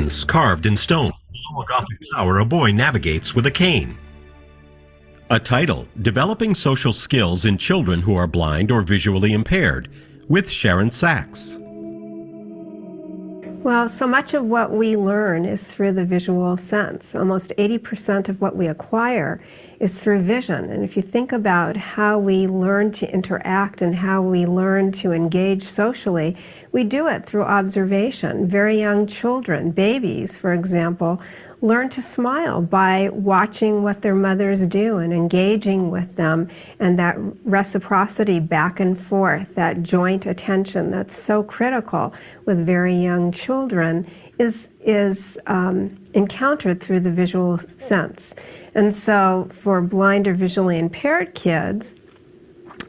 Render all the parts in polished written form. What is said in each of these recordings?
lines carved in stone. Below a Gothic tower, a boy navigates with a cane. A title, Developing Social Skills in Children Who Are Blind or Visually Impaired, with Sharon Sachs. Well, so much of what we learn is through the visual sense. Almost 80% of what we acquire is through vision. And if you think about how we learn to interact and how we learn to engage socially, we do it through observation. Very young children, babies, for example, learn to smile by watching what their mothers do and engaging with them, and that reciprocity back and forth, that joint attention that's so critical with very young children is encountered through the visual sense. And so for blind or visually impaired kids,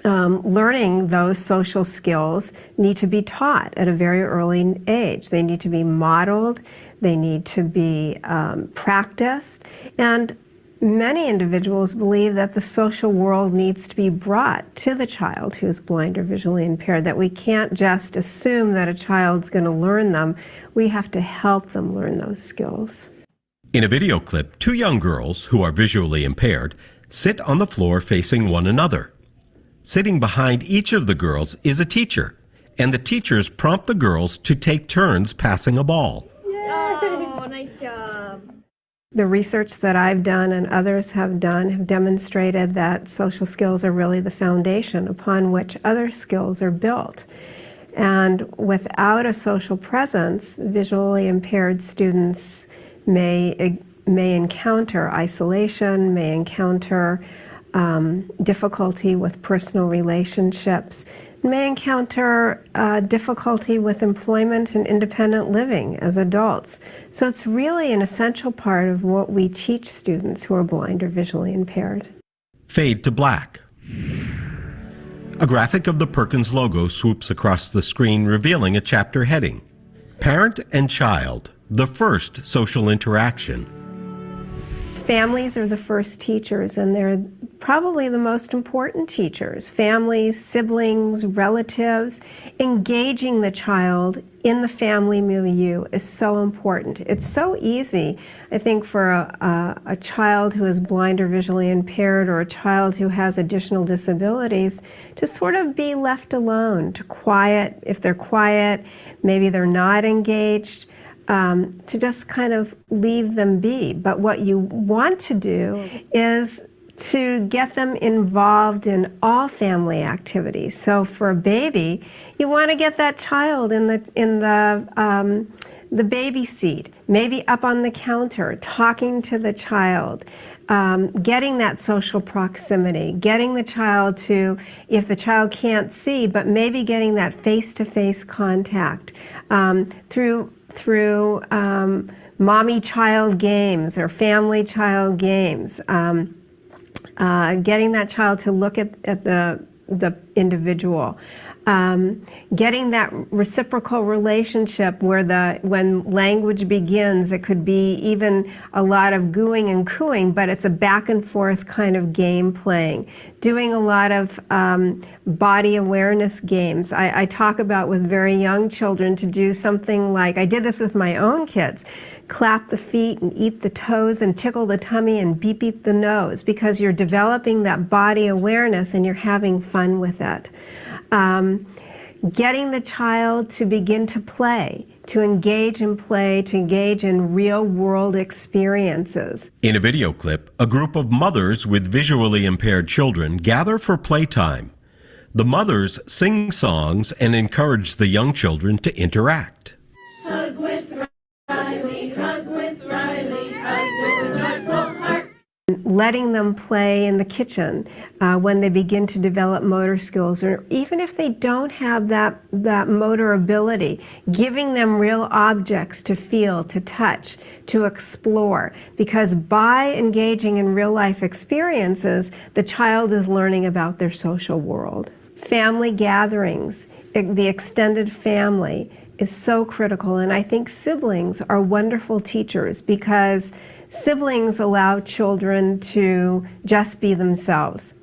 learning those social skills need to be taught at a very early age. They need to be modeled, they need to be practiced, and many individuals believe that the social world needs to be brought to the child who's blind or visually impaired, that we can't just assume that a child's going to learn them. We have to help them learn those skills. In a video clip, two young girls who are visually impaired sit on the floor facing one another. Sitting behind each of the girls is a teacher, and the teachers prompt the girls to take turns passing a ball. Oh, nice job. The research that I've done and others have done have demonstrated that social skills are really the foundation upon which other skills are built. And without a social presence, visually impaired students may encounter isolation, may encounter difficulty with personal relationships, may encounter difficulty with employment and independent living as adults. So it's really an essential part of what we teach students who are blind or visually impaired. Fade to black. A graphic of the Perkins logo swoops across the screen, revealing a chapter heading. Parent and child, the first social interaction. Families are the first teachers, and they're probably the most important teachers. Families, siblings, relatives, engaging the child in the family milieu is so important. It's so easy, I think, for a child who is blind or visually impaired, or a child who has additional disabilities, to sort of be left alone, to quiet. If they're quiet, maybe they're not engaged. To just kind of leave them be. But what you want to do is to get them involved in all family activities. So for a baby, you want to get that child in the baby seat, maybe up on the counter, talking to the child, getting that social proximity, getting the child to, if the child can't see, but maybe getting that face-to-face contact through mommy-child games or family-child games, getting that child to look at the individual, getting that reciprocal relationship where when language begins, it could be even a lot of gooing and cooing, but it's a back and forth kind of game playing. Doing a lot of body awareness games. I talk about with very young children to do something like, I did this with my own kids, clap the feet and eat the toes and tickle the tummy and beep beep the nose, because you're developing that body awareness and you're having fun with it. Getting the child to begin to play, to engage in play, to engage in real-world experiences. In a video clip, a group of mothers with visually impaired children gather for playtime. The mothers sing songs and encourage the young children to interact. Hug with Riley, hug with Riley, hug with a joyful heart. Letting them play in the kitchen when they begin to develop motor skills, or even if they don't have that motor ability, giving them real objects to feel, to touch, to explore. Because by engaging in real life experiences, the child is learning about their social world. Family gatherings, the extended family, is so critical, and I think siblings are wonderful teachers, because siblings allow children to just be themselves.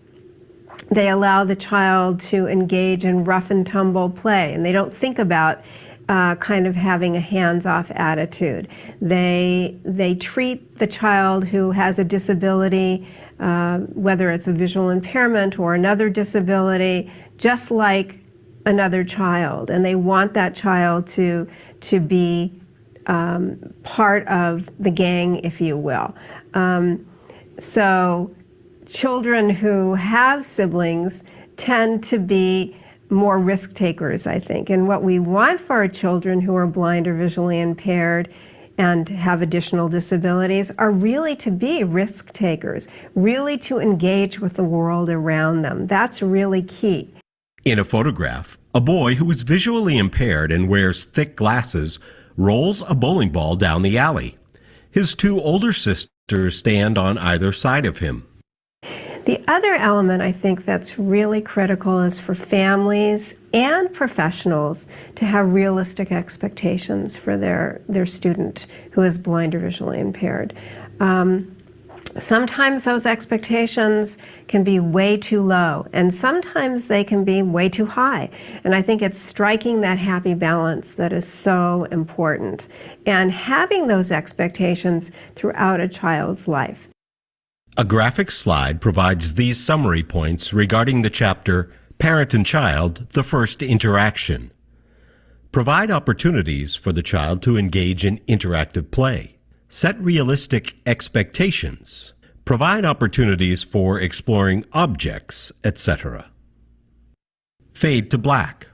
They allow the child to engage in rough and tumble play, and they don't think about kind of having a hands-off attitude. They treat the child who has a disability, whether it's a visual impairment or another disability, just like another child, and they want that child to be part of the gang, if you will. So children who have siblings tend to be more risk takers, I think. And what we want for our children who are blind or visually impaired and have additional disabilities are really to be risk takers, really to engage with the world around them. That's really key. In a photograph, a boy who is visually impaired and wears thick glasses rolls a bowling ball down the alley. His two older sisters stand on either side of him. The other element I think that's really critical is for families and professionals to have realistic expectations for their student who is blind or visually impaired. Sometimes those expectations can be way too low, and sometimes they can be way too high. And I think it's striking that happy balance that is so important, and having those expectations throughout a child's life. A graphic slide provides these summary points regarding the chapter Parent and Child, the First Interaction. Provide opportunities for the child to engage in interactive play. Set realistic expectations. Provide opportunities for exploring objects, etc. Fade to black.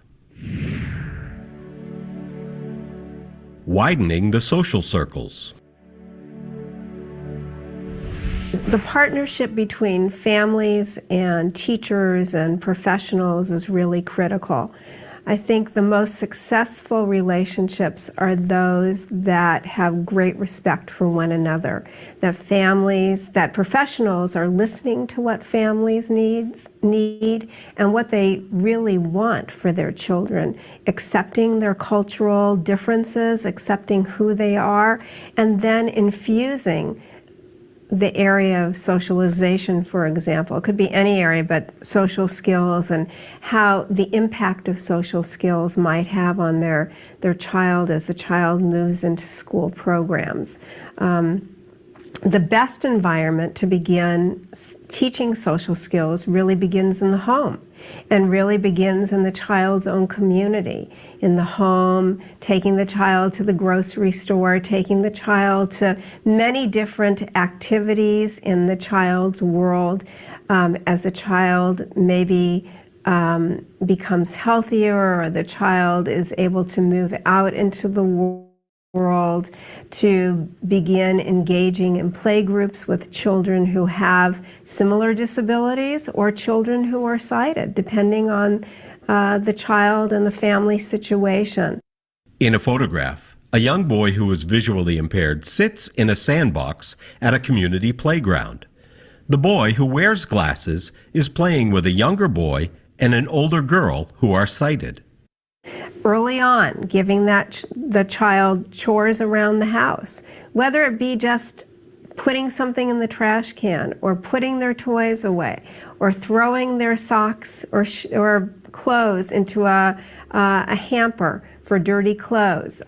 Widening the social circles. The partnership between families and teachers and professionals is really critical. I think the most successful relationships are those that have great respect for one another, that professionals are listening to what families need and what they really want for their children, accepting their cultural differences, accepting who they are, and then infusing the area of socialization, for example. It could be any area, but social skills and how the impact of social skills might have on their child as the child moves into school programs. The best environment to begin teaching social skills really begins in the home and really begins in the child's own community. In the home, taking the child to the grocery store, taking the child to many different activities in the child's world. As the child maybe becomes healthier or the child is able to move out into the world, to begin engaging in play groups with children who have similar disabilities or children who are sighted, depending on the child and the family situation. In a photograph, a young boy who is visually impaired sits in a sandbox at a community playground. The boy who wears glasses is playing with a younger boy and an older girl who are sighted. Early on, giving the child chores around the house, whether it be just putting something in the trash can or putting their toys away or throwing their socks or clothes into a hamper for dirty clothes,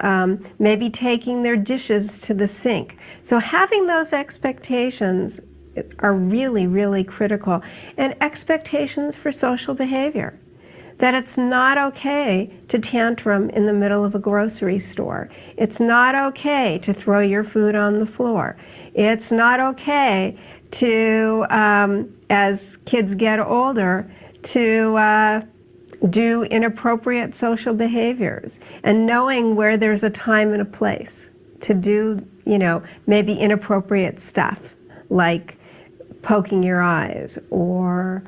maybe taking their dishes to the sink. So having those expectations are really, really critical, and expectations for social behavior. That it's not okay to tantrum in the middle of a grocery store. It's not okay to throw your food on the floor. It's not okay to, as kids get older, to do inappropriate social behaviors, and knowing where there's a time and a place to do, maybe inappropriate stuff, like poking your eyes or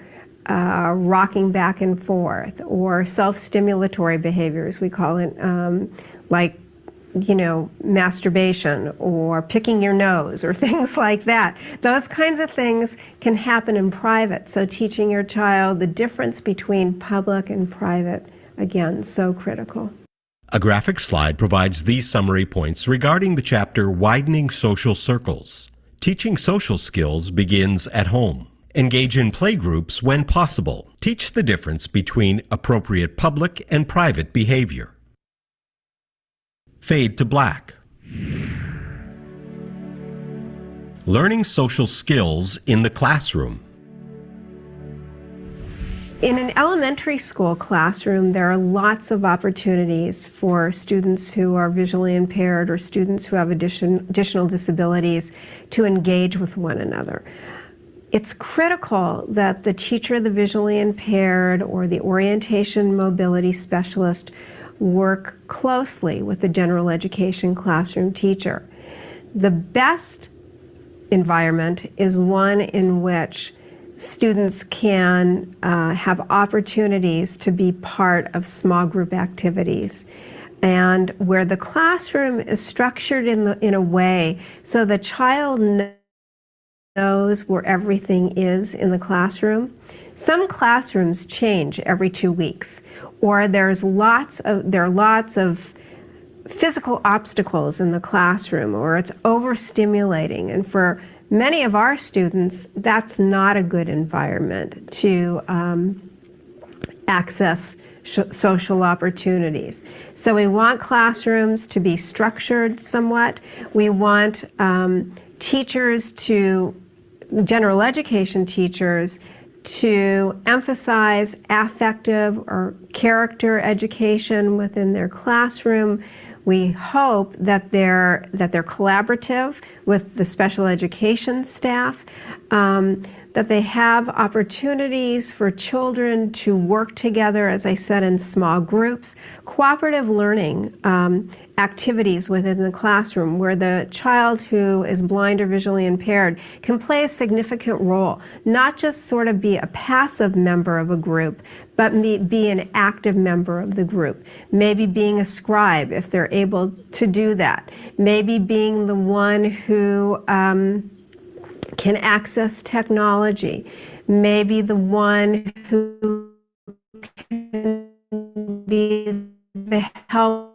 rocking back and forth, or self-stimulatory behaviors, we call it, like, masturbation or picking your nose or things like that. Those kinds of things can happen in private. So teaching your child the difference between public and private, again, so critical. A graphic slide provides these summary points regarding the chapter Widening Social Circles. Teaching social skills begins at home. Engage in play groups when possible. Teach the difference between appropriate public and private behavior. Fade to black. Learning social skills in the classroom. In an elementary school classroom, there are lots of opportunities for students who are visually impaired or students who have additional disabilities to engage with one another. It's critical that the teacher of the visually impaired or the orientation mobility specialist work closely with the general education classroom teacher. The best environment is one in which students can have opportunities to be part of small group activities, and where the classroom is structured in a way so the child knows where everything is in the classroom. Some classrooms change every 2 weeks, or there are lots of physical obstacles in the classroom, or it's overstimulating, and for many of our students, that's not a good environment to access social opportunities. So we want classrooms to be structured somewhat. We want general education teachers to emphasize affective or character education within their classroom. We hope that they're collaborative with the special education staff, that they have opportunities for children to work together, as I said, in small groups, cooperative learning activities within the classroom where the child who is blind or visually impaired can play a significant role, not just sort of be a passive member of a group, but be an active member of the group. Maybe being a scribe if they're able to do that. Maybe being the one who can access technology. Maybe the one who can be the helper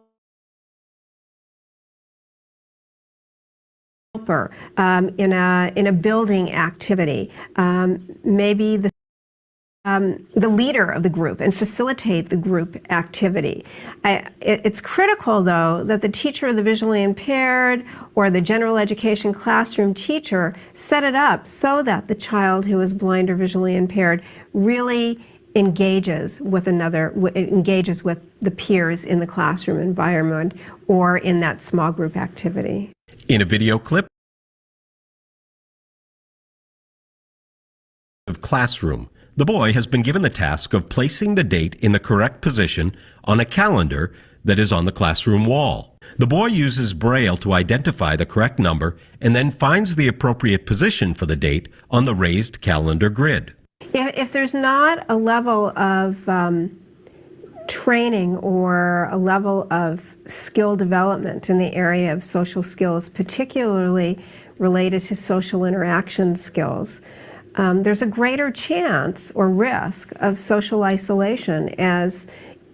in a building activity. Maybe the leader of the group and facilitate the group activity. It's critical, though, that the teacher of the visually impaired or the general education classroom teacher set it up so that the child who is blind or visually impaired really engages with the peers in the classroom environment or in that small group activity. In a video clip of classroom, the boy has been given the task of placing the date in the correct position on a calendar that is on the classroom wall. The boy uses Braille to identify the correct number and then finds the appropriate position for the date on the raised calendar grid. If there's not a level of training or a level of skill development in the area of social skills, particularly related to social interaction skills, there's a greater chance or risk of social isolation as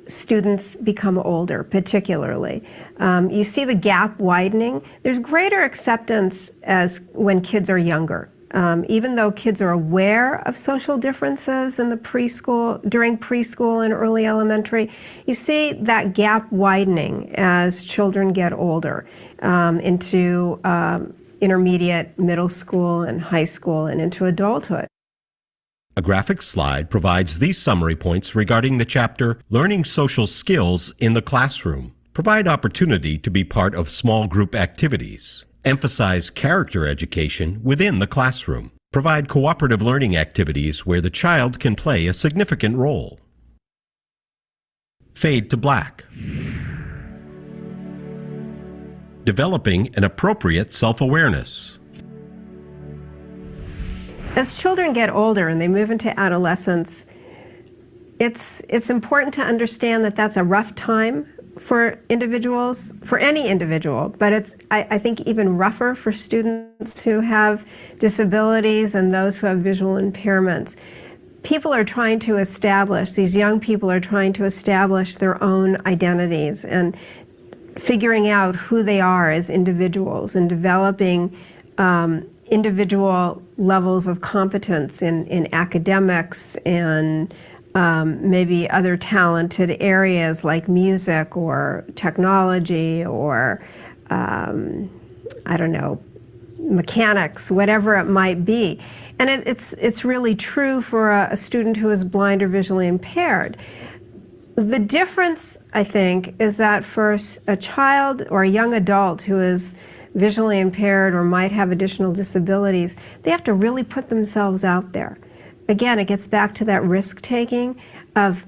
students become older, particularly. You see the gap widening. There's greater acceptance as when kids are younger. Even though kids are aware of social differences in during preschool and early elementary, you see that gap widening as children get older into intermediate, middle school, and high school, and into adulthood. A graphic slide provides these summary points regarding the chapter Learning Social Skills in the Classroom. Provide opportunity to be part of small group activities. Emphasize character education within the classroom. Provide cooperative learning activities where the child can play a significant role. Fade to black. Developing an appropriate self-awareness. As children get older and they move into adolescence, it's important to understand that that's a rough time for individuals, for any individual, but it's, I think, even rougher for students who have disabilities and those who have visual impairments. People are trying to establish, these young people are trying to establish their own identities and figuring out who they are as individuals and developing individual levels of competence in academics and maybe other talented areas like music or technology or, I don't know, mechanics, whatever it might be. And it's really true for a student who is blind or visually impaired. The difference, I think, is that for a child or a young adult who is visually impaired or might have additional disabilities, they have to really put themselves out there. Again, it gets back to that risk-taking of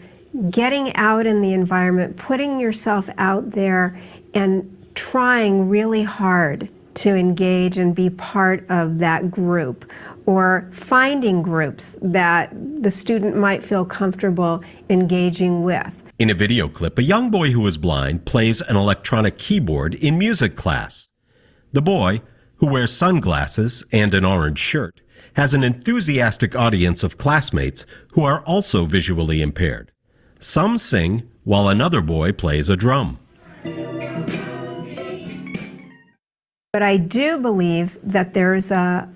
getting out in the environment, putting yourself out there, and trying really hard to engage and be part of that group, or finding groups that the student might feel comfortable engaging with. In a video clip, a young boy who is blind plays an electronic keyboard in music class. The boy, who wears sunglasses and an orange shirt, has an enthusiastic audience of classmates who are also visually impaired. Some sing while another boy plays a drum. But I do believe that there's a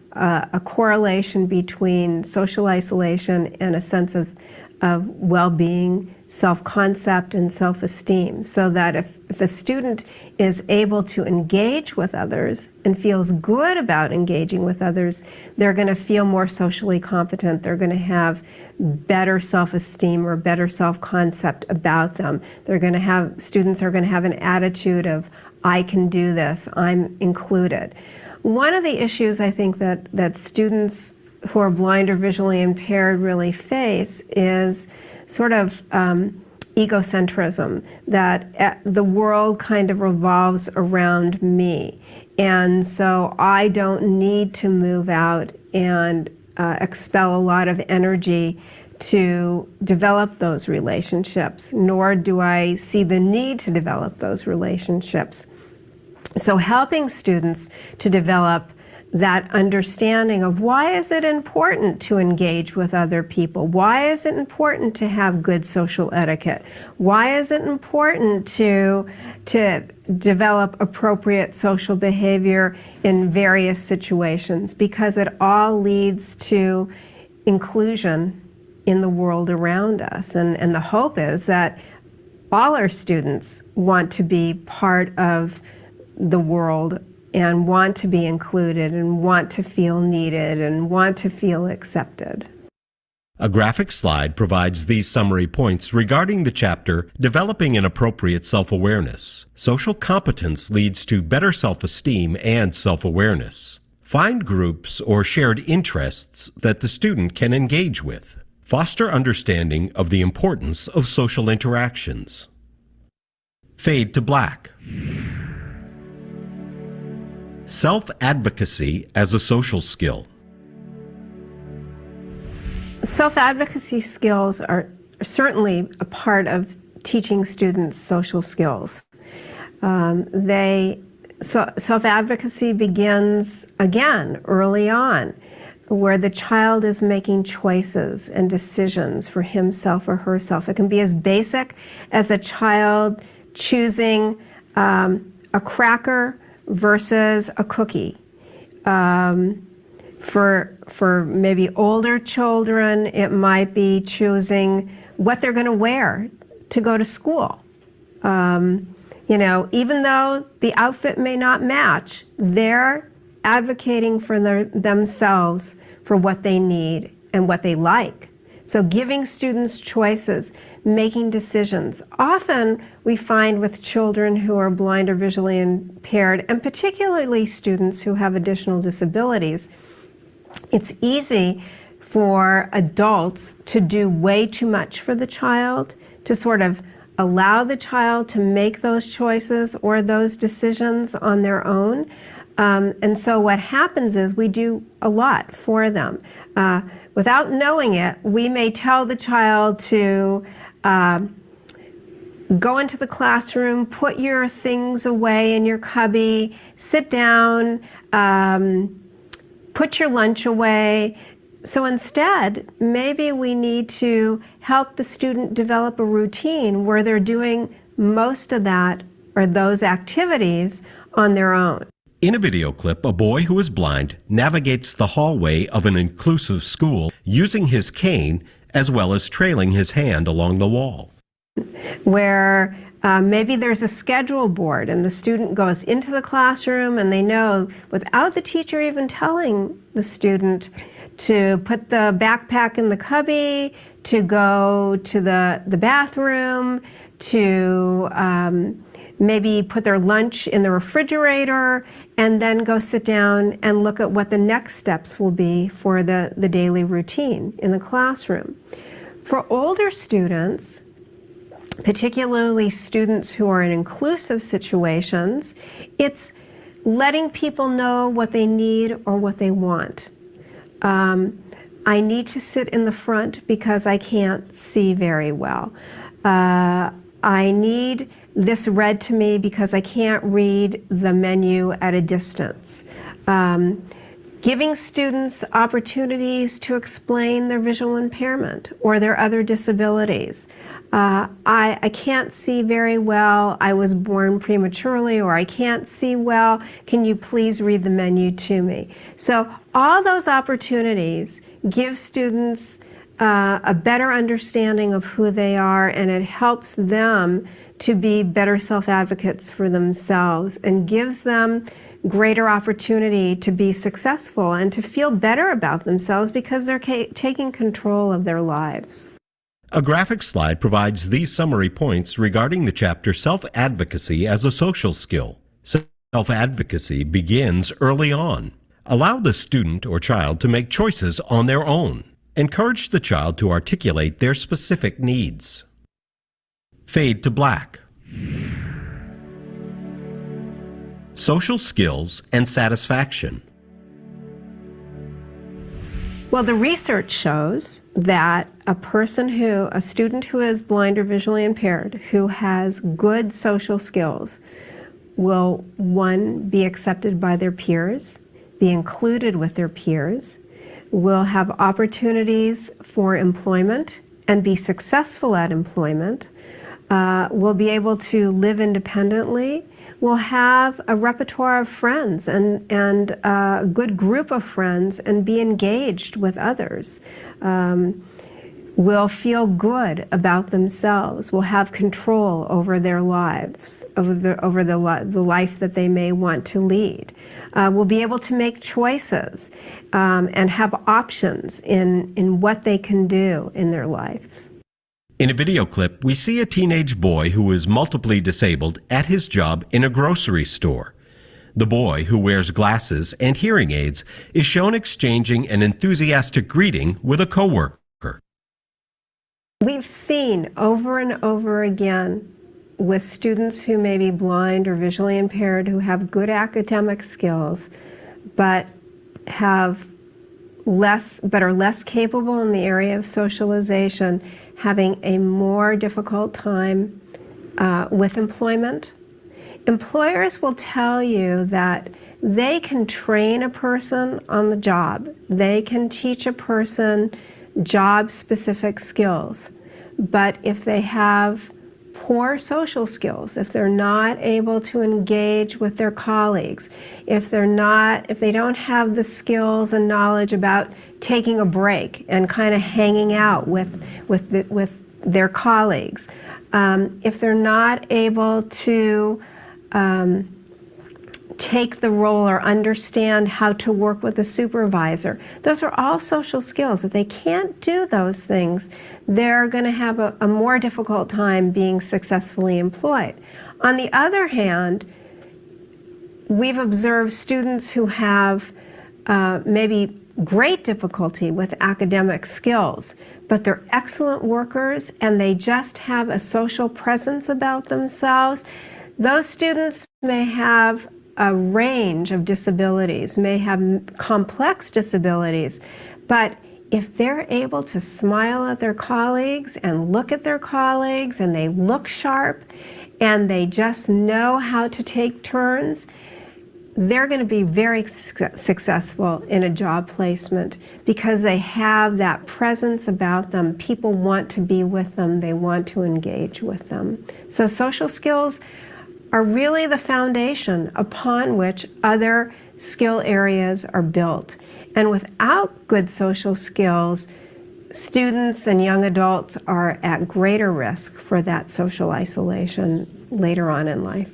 correlation between social isolation and a sense of well-being, self-concept, and self-esteem, so that if a student is able to engage with others and feels good about engaging with others, they're going to feel more socially competent. They're going to have better self-esteem or better self-concept about them. Students are going to have an attitude of, I can do this, I'm included. One of the issues I think that students who are blind or visually impaired really face is sort of egocentrism, that the world kind of revolves around me. And so I don't need to move out and expel a lot of energy to develop those relationships, nor do I see the need to develop those relationships. So helping students to develop that understanding of why is it important to engage with other people? Why is it important to have good social etiquette? Why is it important to develop appropriate social behavior in various situations? Because it all leads to inclusion in the world around us. And the hope is that all our students want to be part of the world and want to be included and want to feel needed and want to feel accepted. A graphic slide provides these summary points regarding the chapter Developing an Appropriate Self-Awareness. Social competence leads to better self-esteem and self-awareness. Find groups or shared interests that the student can engage with. Foster understanding of the importance of social interactions. Fade to black. Self-advocacy as a social skill. Self-advocacy skills are certainly a part of teaching students social skills. Self-advocacy begins, again, early on, where the child is making choices and decisions for himself or herself. It can be as basic as a child choosing a cracker versus a cookie. For maybe older children, it might be choosing what they're going to wear to go to school. Even though the outfit may not match, they're advocating for themselves for what they need and what they like. So giving students choices, making decisions. Often we find with children who are blind or visually impaired, and particularly students who have additional disabilities, it's easy for adults to do way too much for the child, to sort of allow the child to make those choices or those decisions on their own. And so what happens is we do a lot for them. Without knowing it, we may tell the child to go into the classroom, put your things away in your cubby, sit down, put your lunch away. So instead, maybe we need to help the student develop a routine where they're doing most of that or those activities on their own. In a video clip, a boy who is blind navigates the hallway of an inclusive school using his cane as well as trailing his hand along the wall. Where maybe there's a schedule board and the student goes into the classroom and they know, without the teacher even telling the student, to put the backpack in the cubby, to go to the bathroom, to maybe put their lunch in the refrigerator, and then go sit down and look at what the next steps will be for the daily routine in the classroom. For older students, particularly students who are in inclusive situations, it's letting people know what they need or what they want. I need to sit in the front because I can't see very well. I need this read to me because I can't read the menu at a distance. Giving students opportunities to explain their visual impairment or their other disabilities. I can't see very well, I was born prematurely, or I can't see well, can you please read the menu to me? So all those opportunities give students a better understanding of who they are, and it helps them to be better self-advocates for themselves and gives them greater opportunity to be successful and to feel better about themselves because they're taking control of their lives. A graphic slide provides these summary points regarding the chapter Self-Advocacy as a Social Skill. Self-advocacy begins early on. Allow the student or child to make choices on their own. Encourage the child to articulate their specific needs. Fade to black. Social skills and satisfaction. Well, the research shows that a student who is blind or visually impaired, who has good social skills, will, one, be accepted by their peers, be included with their peers, will have opportunities for employment and be successful at employment, will be able to live independently, will have a repertoire of friends and a good group of friends and be engaged with others, will feel good about themselves, will have control over their lives, over the life that they may want to lead, will be able to make choices and have options in what they can do in their lives. In a video clip, we see a teenage boy who is multiply disabled at his job in a grocery store. The boy, who wears glasses and hearing aids, is shown exchanging an enthusiastic greeting with a coworker. We've seen over and over again with students who may be blind or visually impaired who have good academic skills but are less capable in the area of socialization, having a more difficult time with employment. Employers will tell you that they can train a person on the job. They can teach a person job-specific skills. But if they have poor social skills, if they're not able to engage with their colleagues, if they don't have the skills and knowledge about taking a break and kind of hanging out with their colleagues, if they're not able to take the role or understand how to work with a supervisor, those are all social skills. If they can't do those things, they're going to have a more difficult time being successfully employed. On the other hand, we've observed students who have maybe great difficulty with academic skills, but they're excellent workers and they just have a social presence about themselves. Those students may have a range of disabilities, may have complex disabilities, but if they're able to smile at their colleagues and look at their colleagues and they look sharp and they just know how to take turns, they're going to be very successful in a job placement because they have that presence about them. People want to be with them. They want to engage with them. So social skills are really the foundation upon which other skill areas are built. And without good social skills, students and young adults are at greater risk for that social isolation later on in life.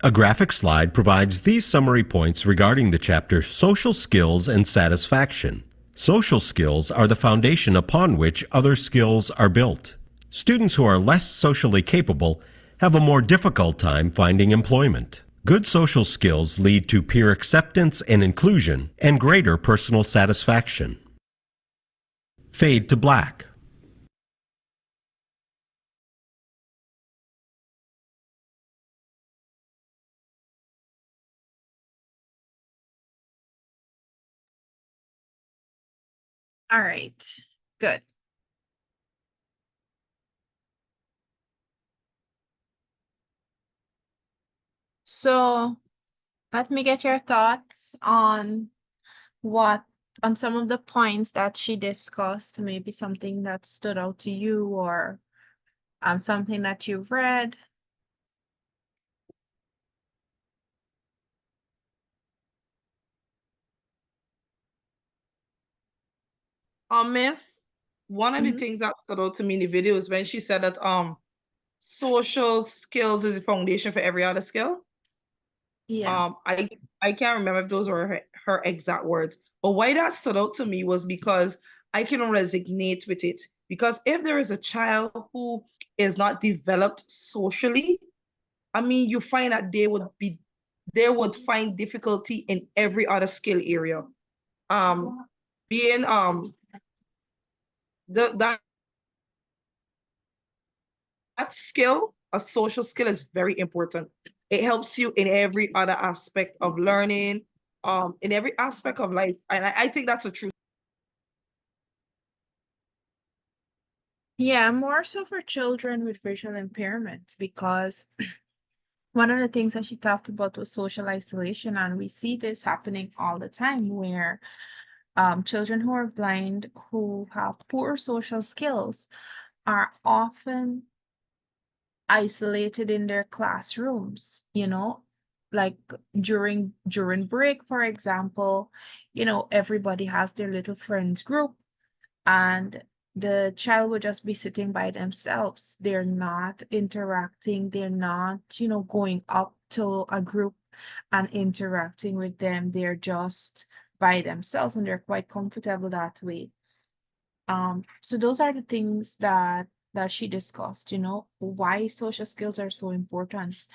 A graphic slide provides these summary points regarding the chapter Social Skills and Satisfaction. Social skills are the foundation upon which other skills are built. Students who are less socially capable have a more difficult time finding employment. Good social skills lead to peer acceptance and inclusion and greater personal satisfaction. Fade to black. All right, good. So let me get your thoughts on what on some of the points that she discussed, maybe something that stood out to you or something that you've read. Miss, one of the Mhm. things that stood out to me in the video is when she said that social skills is the foundation for every other skill. Yeah. I can't remember if those were her exact words, but why that stood out to me was because I can resonate with it. Because if there is a child who is not developed socially, I mean, you find that they would find difficulty in every other skill area. Being that skill, a social skill, is very important. It helps you in every other aspect of learning, in every aspect of life. And I think that's a true. Yeah, more so for children with visual impairment, because one of the things that she talked about was social isolation, and we see this happening all the time where children who are blind, who have poor social skills, are often isolated in their classrooms, like during break, for example, everybody has their little friends group, and the child would just be sitting by themselves. They're not interacting, they're not, going up to a group and interacting with them. They're just by themselves and they're quite comfortable that way. So those are the things that she discussed, why social skills are so important.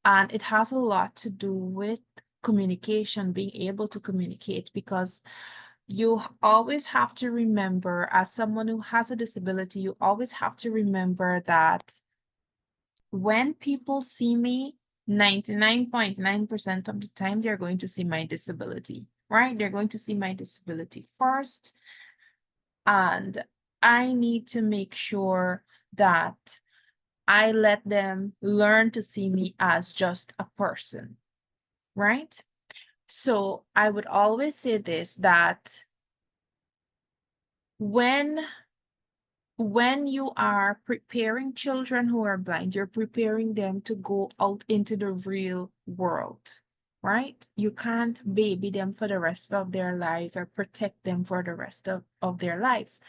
And it has a lot to do with communication, being able to communicate, because you always have to remember, as someone who has a disability, you always have to remember that when people see me, 99.9% of the time, they're going to see my disability, right? They're going to see my disability first. And I need to make sure that I let them learn to see me as just a person, right? So I would always say this, that when you are preparing children who are blind, you're preparing them to go out into the real world, right? You can't baby them for the rest of their lives or protect them for the rest of their lives.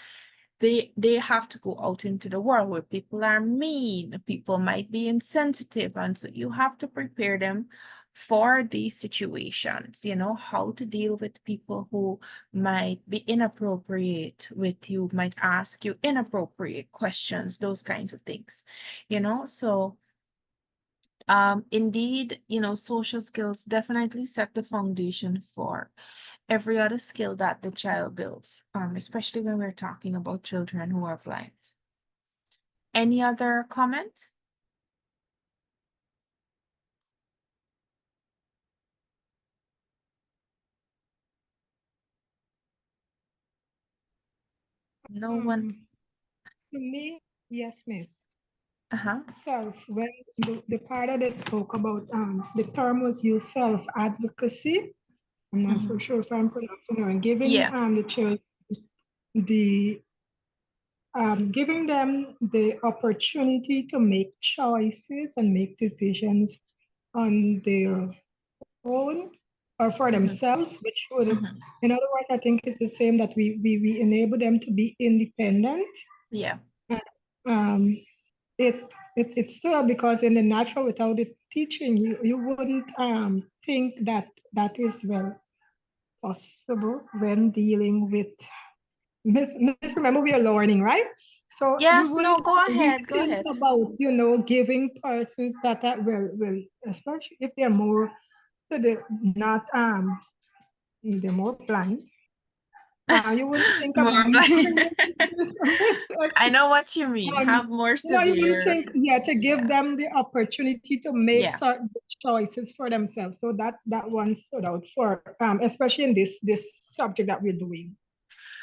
They have to go out into the world where people are mean, people might be insensitive, and so you have to prepare them for these situations, how to deal with people who might be inappropriate with you, might ask you inappropriate questions, those kinds of things, so indeed, social skills definitely set the foundation for every other skill that the child builds, especially when we're talking about children who are blind. Any other comment? No one. To me, yes, miss. Uh-huh. When the part that they spoke about, the term was used, self-advocacy. I'm not for sure if I'm pronouncing it right. Giving Yeah. the children the giving them the opportunity to make choices and make decisions on their own, or for Mhm. themselves, which would, Mhm. in other words, I think it's the same that we enable them to be independent. Yeah. Um, it, it's still because in the natural, without the teaching, you wouldn't think that that is well possible when dealing with miss remember we are learning, right? So we Yes, wouldn't no, go really ahead. Go think ahead. about, giving persons that are will, especially if they're more to the not they're more blind. You wouldn't think More about giving blind. them this, I know what you mean. Have more you wouldn't severe. think, yeah, to give Yeah. them the opportunity to make Yeah. certain choices for themselves. So that one stood out for, especially in this subject that we're doing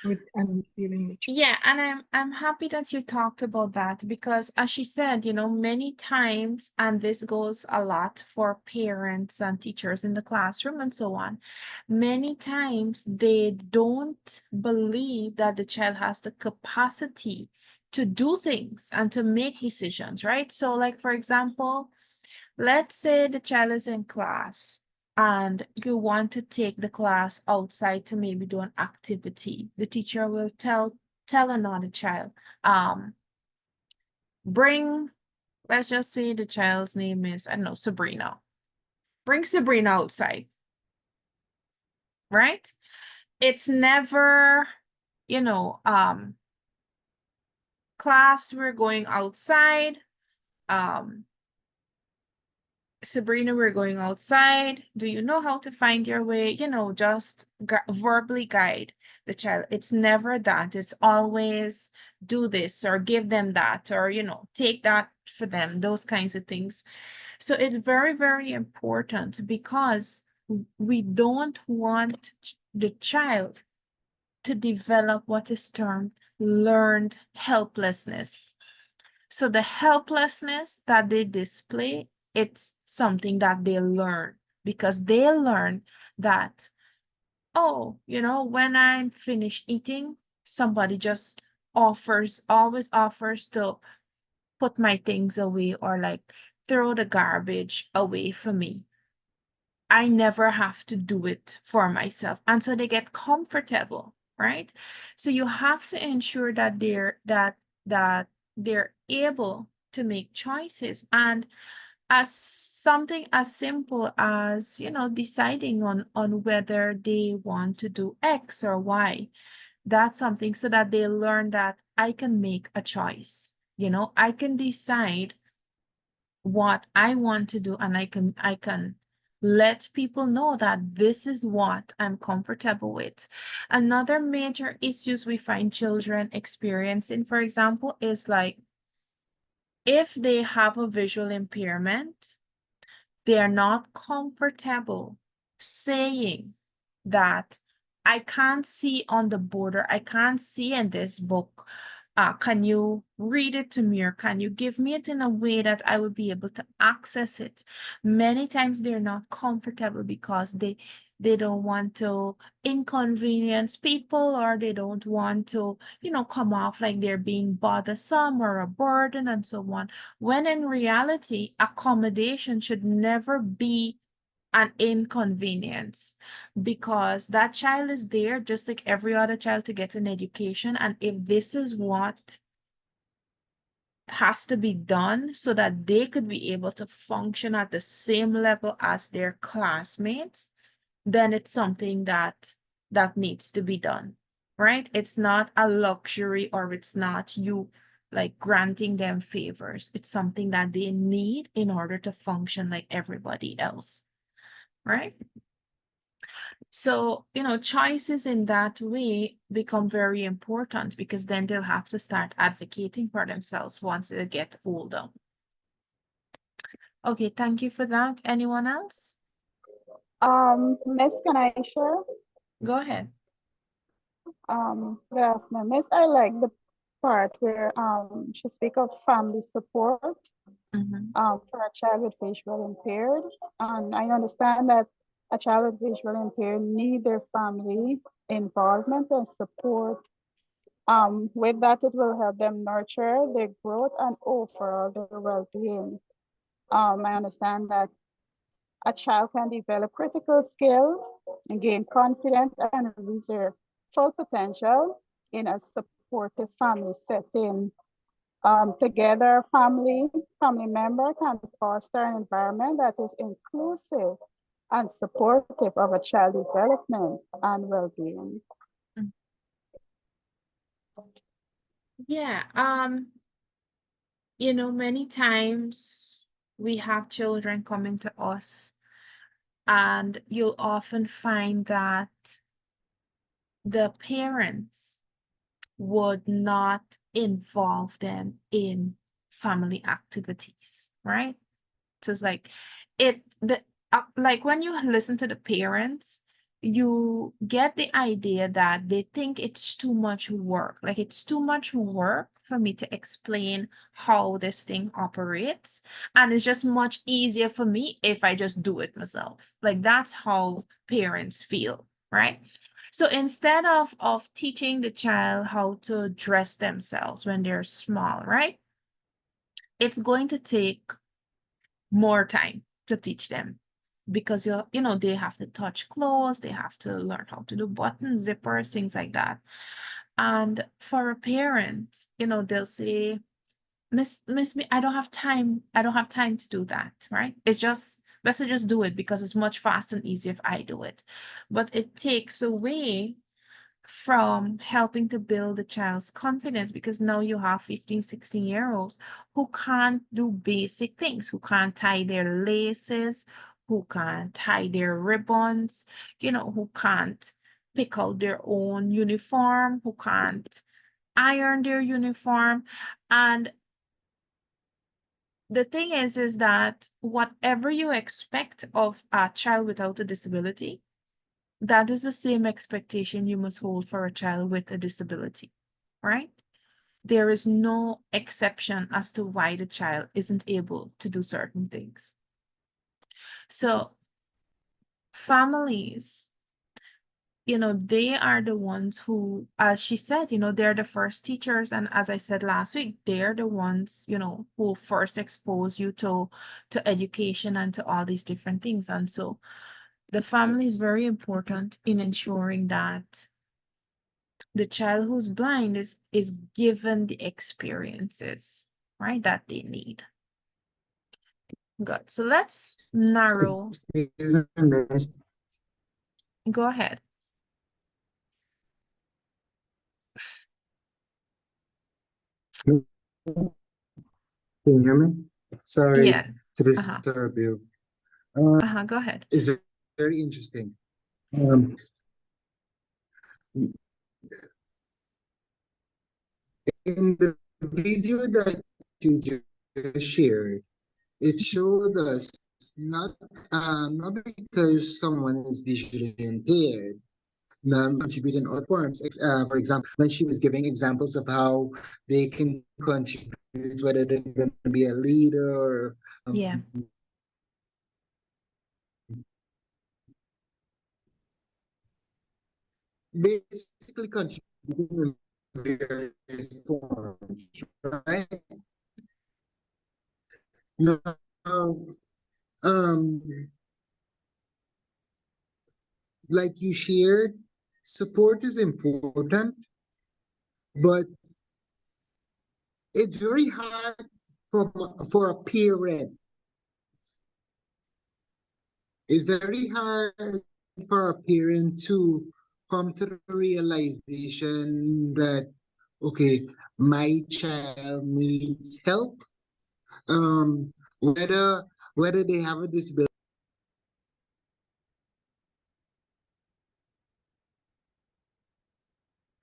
with and dealing with children. Yeah, and I'm happy that you talked about that because as she said, many times, and this goes a lot for parents and teachers in the classroom and so on, many times they don't believe that the child has the capacity to do things and to make decisions, right? So like for example, let's say the child is in class and you want to take the class outside to maybe do an activity. The teacher will tell another child, bring, let's just say the child's name is, I don't know, Sabrina. Bring Sabrina outside, right? It's never, you know, class, we're going outside. Um, Sabrina, we're going outside. Do you know how to find your way? Just verbally guide the child. It's never that. It's always do this or give them that or, take that for them, those kinds of things. So it's very, very important because we don't want the child to develop what is termed learned helplessness. So the helplessness that they display, it's something that they learn because they learn that, oh, when I'm finished eating, somebody just always offers to put my things away or like throw the garbage away for me. I never have to do it for myself. And so they get comfortable, right? So you have to ensure that they're able to make choices. And as something as simple as, deciding on whether they want to do X or Y, that's something so that they learn that I can make a choice. I can decide what I want to do and I can let people know that this is what I'm comfortable with. Another major issues we find children experiencing, for example, is like if they have a visual impairment, they're not comfortable saying that I can't see on the border, I can't see in this book. Can you read it to me or can you give me it in a way that I will be able to access it? Many times they're not comfortable because they don't want to inconvenience people or they don't want to, come off like they're being bothersome or a burden and so on. When in reality, accommodation should never be an inconvenience because that child is there just like every other child to get an education. And if this is what has to be done so that they could be able to function at the same level as their classmates, then it's something that needs to be done, right? It's not a luxury or it's not you like granting them favors. It's something that they need in order to function like everybody else, right? So, choices in that way become very important because then they'll have to start advocating for themselves once they get older. Okay, thank you for that. Anyone else? Miss, can I share? Go ahead. Good afternoon, Miss. I like the part where she speak of family support Mhm. for a child with visual impaired. And I understand that a child with visual impaired need their family involvement and support. With that, it will help them nurture their growth and overall their well-being. I understand that a child can develop critical skills and gain confidence and reach their full potential in a supportive family setting. Together, family member can foster an environment that is inclusive and supportive of a child development and well-being. Yeah, many times we have children coming to us, and you'll often find that the parents would not involve them in family activities, right? So it's like like when you listen to the parents, you get the idea that they think it's too much work. Like it's too much work for me to explain how this thing operates. And it's just much easier for me if I just do it myself. Like that's how parents feel, right? So instead of teaching the child how to dress themselves when they're small, right? It's going to take more time to teach them because they have to touch clothes, they have to learn how to do buttons, zippers, things like that. And for a parent, they'll say, Miss me, I don't have time to do that, right? It's just best to just do it because it's much faster and easier if I do it. But it takes away from helping to build the child's confidence because now you have 15, 16-year-olds who can't do basic things, who can't tie their laces, who can't tie their ribbons, who can't pick out their own uniform, who can't iron their uniform. And the thing is that whatever you expect of a child without a disability, that is the same expectation you must hold for a child with a disability, right? There is no exception as to why the child isn't able to do certain things. So families, they are the ones who, as she said, they're the first teachers. And as I said last week, they're the ones, who first expose you to education and to all these different things. And so the family is very important in ensuring that the child who's blind is given the experiences, right, that they need. Good. So let's narrow. Go ahead. Can you hear me? Sorry Yeah. to disturb you. Go ahead. It's very interesting. Um, in the video that you just shared, it showed us not not because someone is visually impaired, contribute in other forms. For example, when she was giving examples of how they can contribute, whether they're going to be a leader or Yeah. basically contributing in various forms, right? Now, um, like you shared, support is important, but it's very hard for a parent. It's very hard for a parent to come to the realization that okay, my child needs help. Um, whether they have a disability.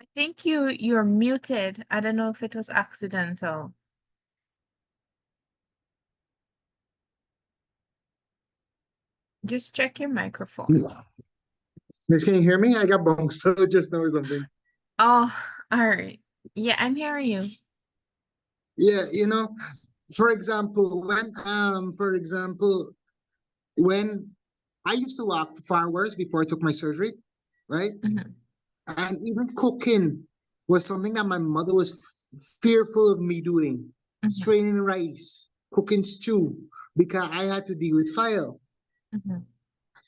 I think you're muted. I don't know if it was accidental. Just check your microphone. Miss, can you hear me? I got bunks, so just know something. Oh, all right. Yeah, I'm hearing you. Yeah, for example, when I used to walk far worse before I took my surgery, right? Mhm. And even cooking was something that my mother was fearful of me doing. Mhm. Straining rice, cooking stew, because I had to deal with fire. Mhm.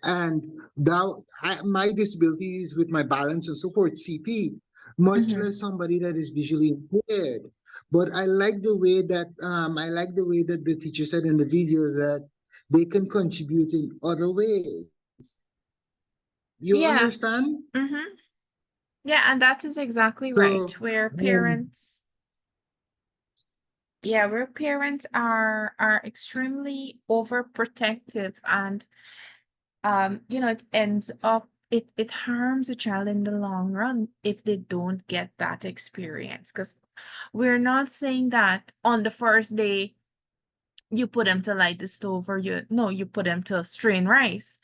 And now my disability is with my balance and so forth, CP, much Mhm. less somebody that is visually impaired. But I like the way that the teacher said in the video that they can contribute in other ways. You Yeah. understand? Mhm. Yeah, and that is exactly right. So Where parents, yeah, where parents are extremely overprotective and it ends up it harms a child in the long run if they don't get that experience. Because we're not saying that on the first day you put them to light the stove or you put them to strain rice,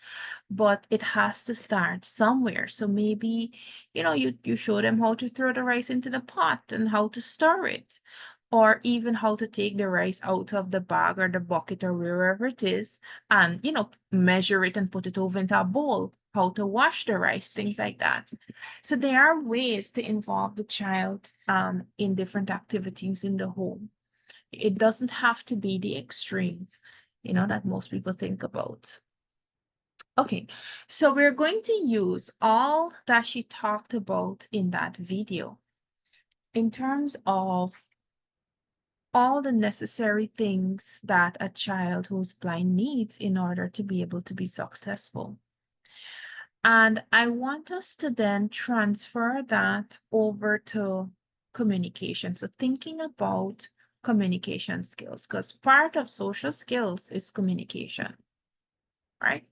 but it has to start somewhere. So maybe, you show them how to throw the rice into the pot and how to store it, or even how to take the rice out of the bag or the bucket or wherever it is, and, measure it and put it over into a bowl, how to wash the rice, things like that. So there are ways to involve the child in different activities in the home. It doesn't have to be the extreme, that most people think about. Okay, so we're going to use all that she talked about in that video in terms of all the necessary things that a child who's blind needs in order to be able to be successful. And I want us to then transfer that over to communication. So thinking about communication skills, because part of social skills is communication, right?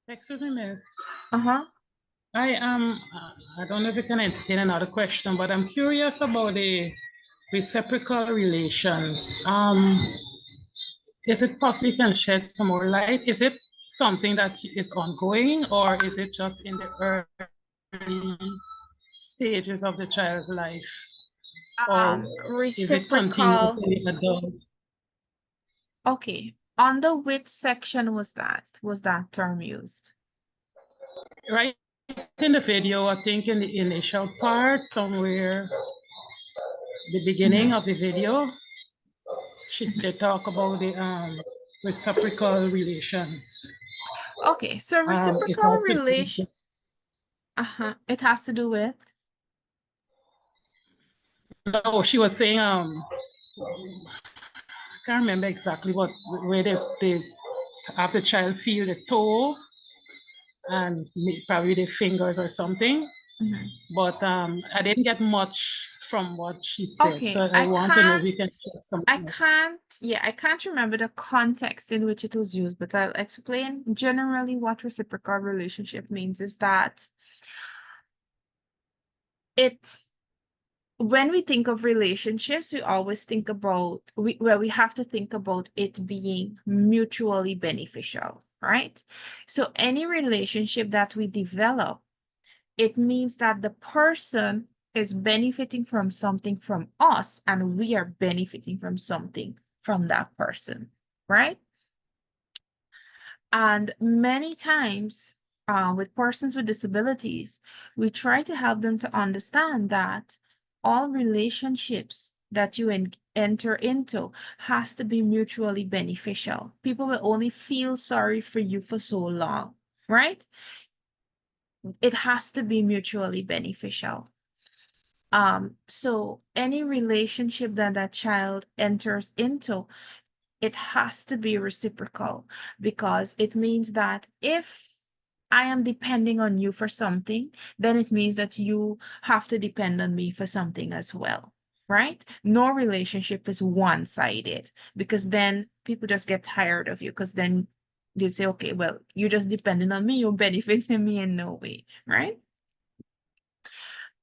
Excuse me, miss. Uh-huh. I am, I don't know if you can entertain another question, but I'm curious about the reciprocal relations. Is it possible you can shed some more light? Is it something that is ongoing, or is it just in the early stages of the child's life? Or is it continuous Reciprocal. in the adult? Okay. Under which section was that term used? Right in the video, I think in the initial part, somewhere, the beginning Mhm. of the video, they talk about the reciprocal relations. Okay, so It reciprocal has to do relation, with, it has to do with, no, she was saying I can't remember exactly what where they have the child feel the toe and probably the fingers or something. mhm. But I didn't get much from what she said, so Okay, I want to know if we can share something. I can't remember the context in which it was used, but I'll explain generally what reciprocal relationship means is that it when we think of relationships, we always think about we have to think about it being mutually beneficial, right? So any relationship that we develop, it means that the person is benefiting from something from us and we are benefiting from something from that person, right? And many times, with persons with disabilities, we try to help them to understand that all relationships that you enter into has to be mutually beneficial. People will only feel sorry for you for so long, right? It has to be mutually beneficial. So any relationship that that child enters into, it has to be reciprocal, because it means that if I am depending on you for something, then it means that you have to depend on me for something as well, right? No relationship is one-sided, because then people just get tired of you, because then they say, okay, well, you're just depending on me, you're benefiting me in no way, right?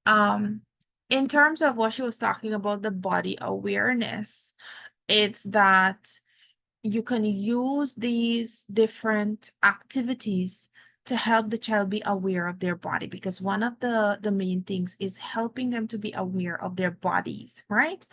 Um, in terms of what she was talking about, the body awareness, it's that you can use these different activities to help the child be aware of their body, because one of the main things is helping them to be aware of their bodies, right?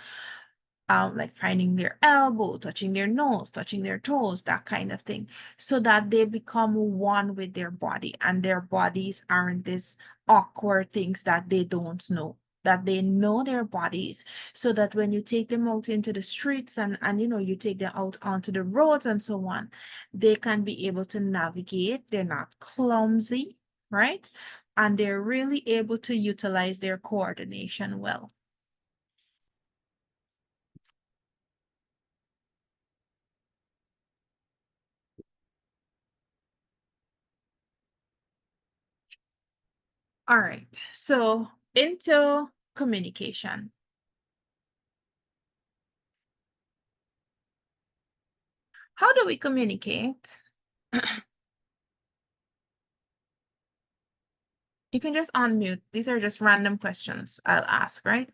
Like finding their elbow, touching their nose, touching their toes, that kind of thing, so that they become one with their body and their bodies aren't these awkward things that they don't know, that they know their bodies, so that when you take them out into the streets and you take them out onto the roads and so on, they can be able to navigate. They're not clumsy, right? And they're really able to utilize their coordination well. All right, so into communication. How do we communicate? You can just unmute. These are just random questions I'll ask, right?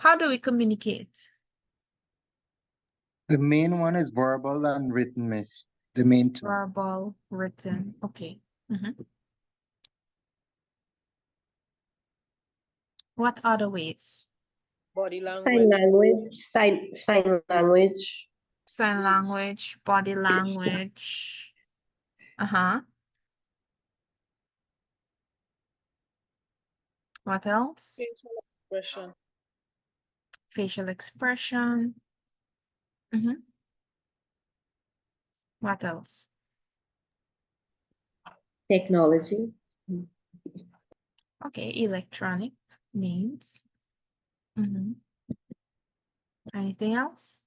How do we communicate? The main one is verbal and written, miss. The main two. Verbal, written. Okay. What other ways? Body Sign language. language, sign language, Sign language, body language. What else? Facial expression. Facial expression. What else? technology. Okay, electronic means. Anything else?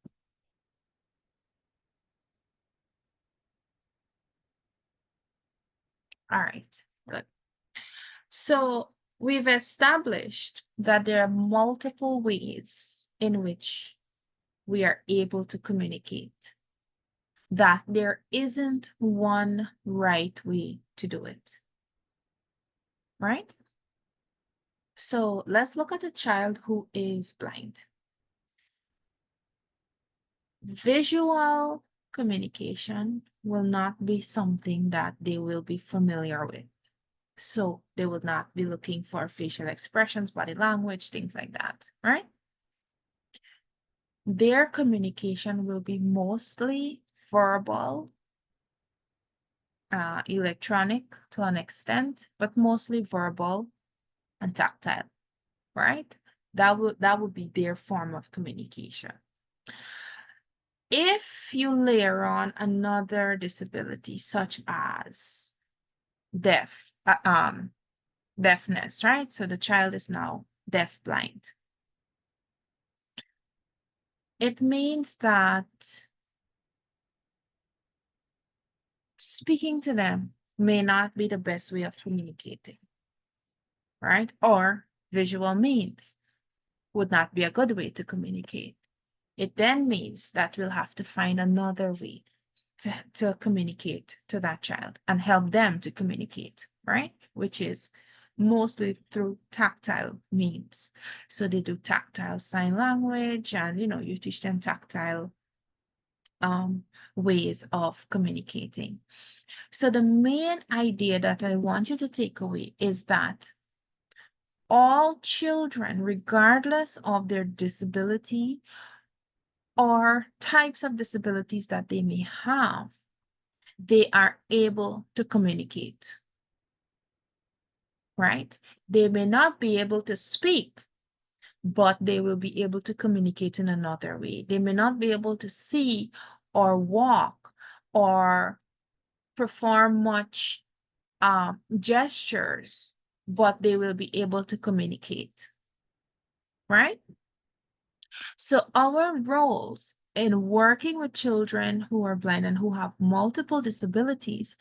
All right, good. So we've established that there are multiple ways in which we are able to communicate, that there isn't one right way to do it, right? So let's look at a child who is blind. Visual communication will not be something that they will be familiar with. So they will not be looking for facial expressions, body language, things like that, right? Their communication will be mostly verbal, electronic to an extent, but mostly verbal and tactile, right? That would be their form of communication. If you layer on another disability such as deafness, right? So the child is now deaf blind. It means that speaking to them may not be the best way of communicating, right? Or visual means would not be a good way to communicate. It then means that we'll have to find another way to communicate to that child and help them to communicate, right? Which is mostly through tactile means. So they do tactile sign language, and you teach them tactile ways of communicating. So the main idea that I want you to take away is that all children, regardless of their disability or types of disabilities that they may have, they are able to communicate, right? They may not be able to speak, but they will be able to communicate in another way. They may not be able to see or walk or perform much gestures, but they will be able to communicate, right? So our roles in working with children who are blind and who have multiple disabilities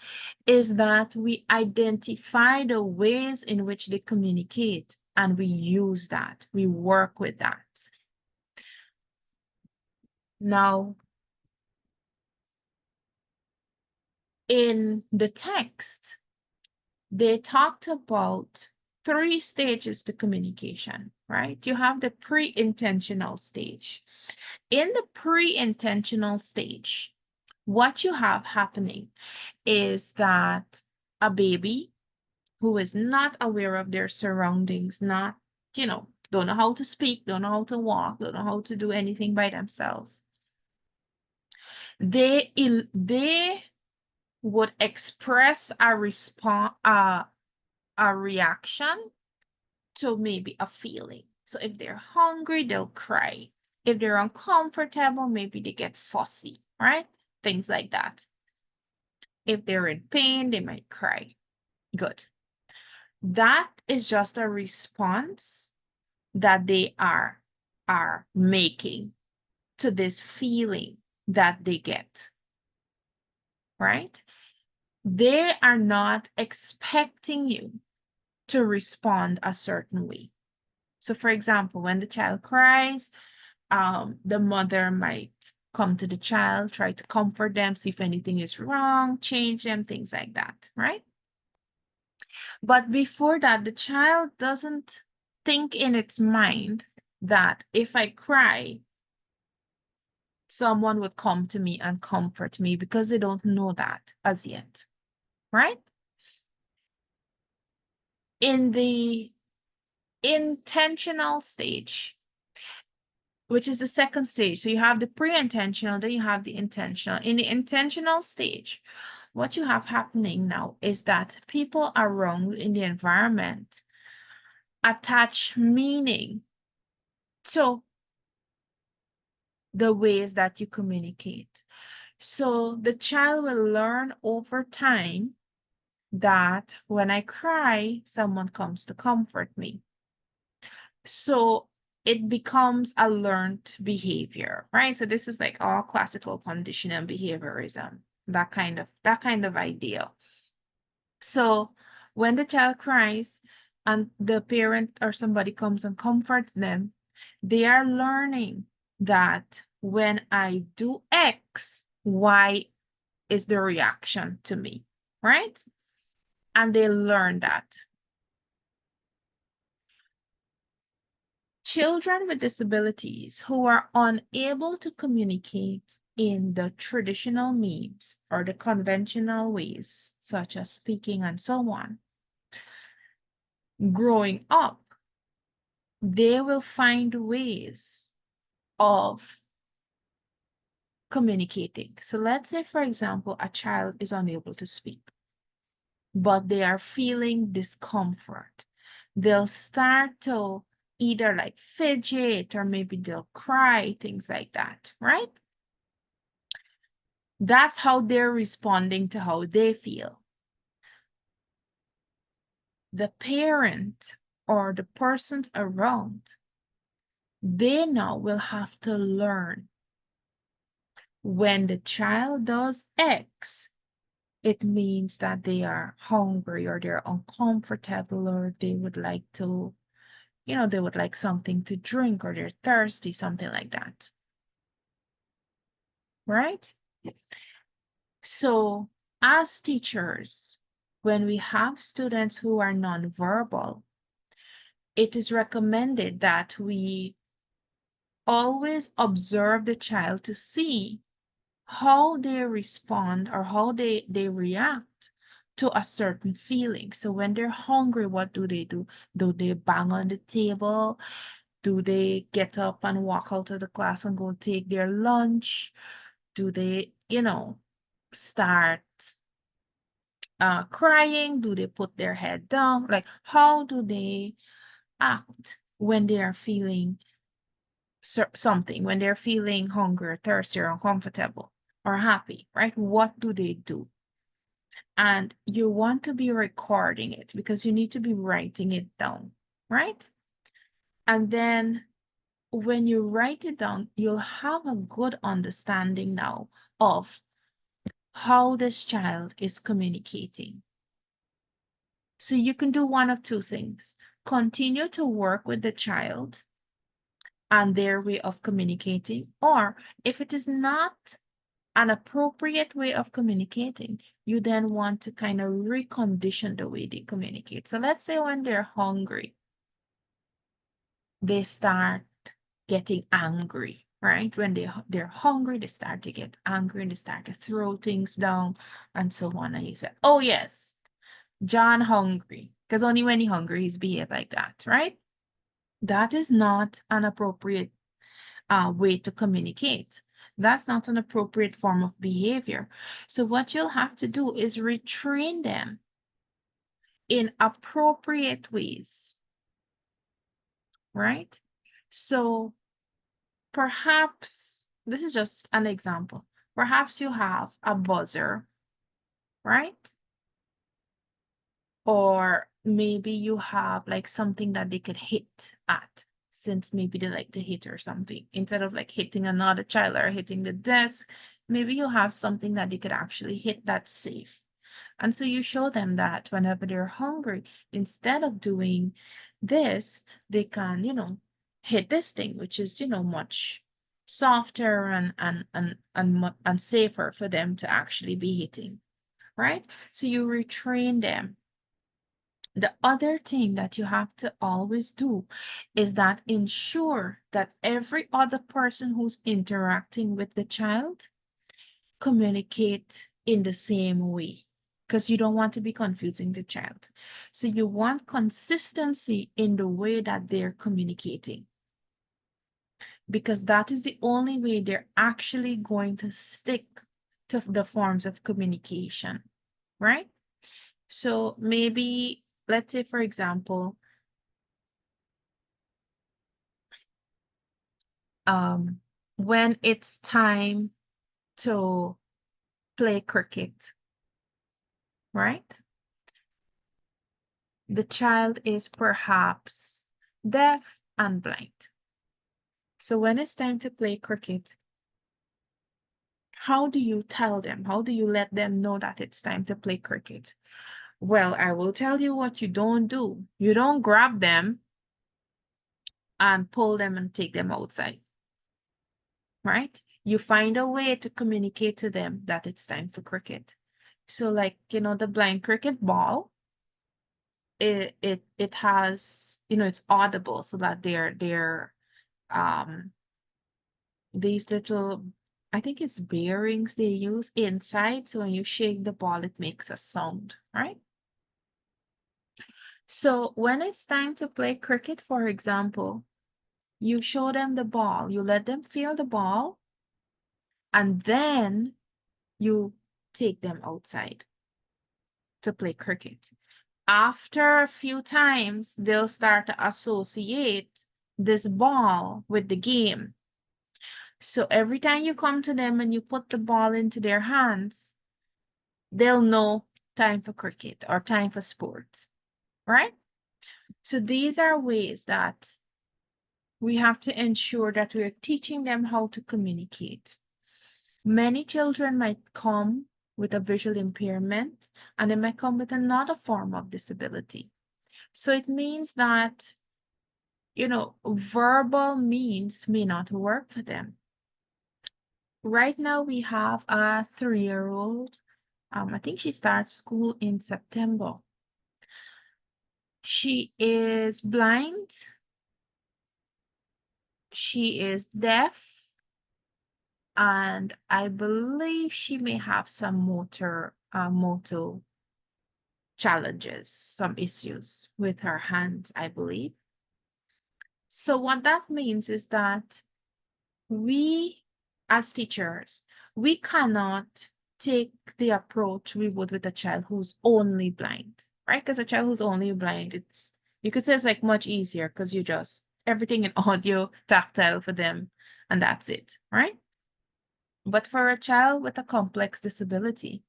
is that we identify the ways in which they communicate, and we use that, we work with that. Now, in the text, they talked about 3 stages to communication, right? You have the pre-intentional stage. In the pre-intentional stage, what you have happening is that a baby who is not aware of their surroundings, not, don't know how to speak, don't know how to walk, don't know how to do anything by themselves, they would express a response, a reaction to maybe a feeling. So if they're hungry, they'll cry. If they're uncomfortable, maybe they get fussy, right? Things like that. If they're in pain, they might cry. Good. That is just a response that they are making to this feeling that they get, right? They are not expecting you to respond a certain way. So for example, when the child cries, the mother might come to the child, try to comfort them, see if anything is wrong, change them, things like that, right? But before that, the child doesn't think in its mind that if I cry, someone would come to me and comfort me, because they don't know that as yet, right? In the intentional stage, which is the second stage. So you have the pre-intentional, then you have the intentional. In the intentional stage, what you have happening now is that people around in the environment attach meaning to the ways that you communicate. So the child will learn over time that when I cry, someone comes to comfort me. So it becomes a learned behavior, right? So this is like all classical conditioning behaviorism, that kind of idea. So when the child cries and the parent or somebody comes and comforts them, they are learning that when I do X, Y is the reaction to me, right? And they learn that. Children with disabilities who are unable to communicate in the traditional means or the conventional ways, such as speaking and so on, growing up, they will find ways of communicating. So let's say, for example, a child is unable to speak, but they are feeling discomfort. They'll start to either like fidget or maybe they'll cry, things like that, right? That's how they're responding to how they feel. The parent or the persons around, they now will have to learn when the child does X, it means that they are hungry or they're uncomfortable or they would like to, they would like something to drink or they're thirsty, something like that. Right? So as teachers, when we have students who are nonverbal, it is recommended that we always observe the child to see how they respond or how they react to a certain feeling. So when they're hungry, what do? Do they bang on the table? Do they get up and walk out of the class and go take their lunch? Do they, start crying? Do they put their head down? Like, how do they act when they are feeling something, when they're feeling hungry, thirsty, or uncomfortable, or happy, right? What do they do? And you want to be recording it because you need to be writing it down, right? And then when you write it down, you'll have a good understanding now of how this child is communicating. So you can do one of two things. Continue to work with the child and their way of communicating, or if it is not an appropriate way of communicating, you then want to kind of recondition the way they communicate. So let's say when they're hungry, they start getting angry, right? When they're hungry, they start to get angry and they start to throw things down and so on. And you say, oh yes, John hungry, because only when he's hungry, he's behave like that, right? That is not an appropriate way to communicate. That's not an appropriate form of behavior. So what you'll have to do is retrain them in appropriate ways right? So perhaps this is just an example. Perhaps you have a buzzer, right? Or maybe you have like something that they could hit at, since maybe they like to hit or something. Instead of like hitting another child or hitting the desk, maybe you have something that they could actually hit that's safe. And so you show them that whenever they're hungry, instead of doing this, they can, hit this thing, which is, much softer and safer for them to actually be hitting, right? So you retrain them. The other thing that you have to always do is that ensure that every other person who's interacting with the child communicate in the same way, because you don't want to be confusing the child. So you want consistency in the way that they're communicating, because that is the only way they're actually going to stick to the forms of communication, right? So maybe, let's say, for example, when it's time to play cricket, right? The child is perhaps deaf and blind. So when it's time to play cricket, how do you tell them? How do you let them know that it's time to play cricket? Well, I will tell you what you don't do. You don't grab them and pull them and take them outside, right? You find a way to communicate to them that it's time for cricket. So like, the blind cricket ball, it has, it's audible, so that they're these little, I think it's bearings they use inside, so when you shake the ball it makes a sound, right? So when it's time to play cricket, for example, you show them the ball, you let them feel the ball, and then you take them outside to play cricket. After a few times, they'll start to associate this ball with the game. So every time you come to them and you put the ball into their hands, they'll know time for cricket or time for sports, right? So these are ways that we have to ensure that we're teaching them how to communicate. Many children might come with a visual impairment, and they might come with another form of disability. So it means that, verbal means may not work for them. Right now, we have a 3-year-old. I think she starts school in September. She is blind. She is deaf. And I believe she may have some motor challenges, some issues with her hands, I believe. So what that means is that we, as teachers, we cannot take the approach we would with a child who's only blind, right? Because a child who's only blind, you could say it's like much easier, because you just, everything in audio, tactile for them, and that's it, right? But for a child with a complex disability,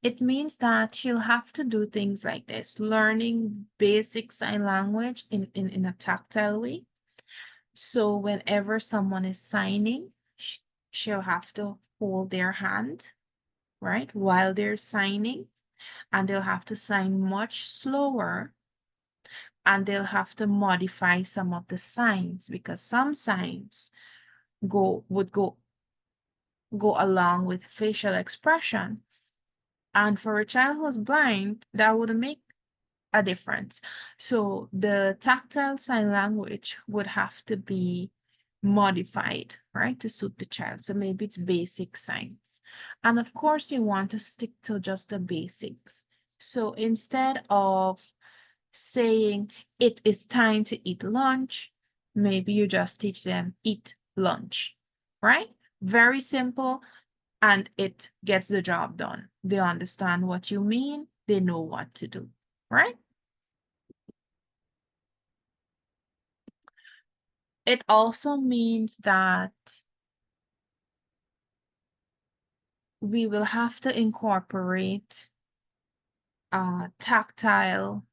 it means that she'll have to do things like this, learning basic sign language in a tactile way. So whenever someone is signing, she'll have to hold their hand, right, while they're signing, and they'll have to sign much slower, and they'll have to modify some of the signs, because some signs would go along with facial expression. And for a child who's blind, that would make a difference. So the tactile sign language would have to be modified, right, to suit the child. So maybe it's basic signs. And of course, you want to stick to just the basics. So instead of saying it is time to eat lunch, maybe you just teach them eat lunch, right? Very simple, and it gets the job done. They understand what you mean, they know what to do, right? It also means that we will have to incorporate tactile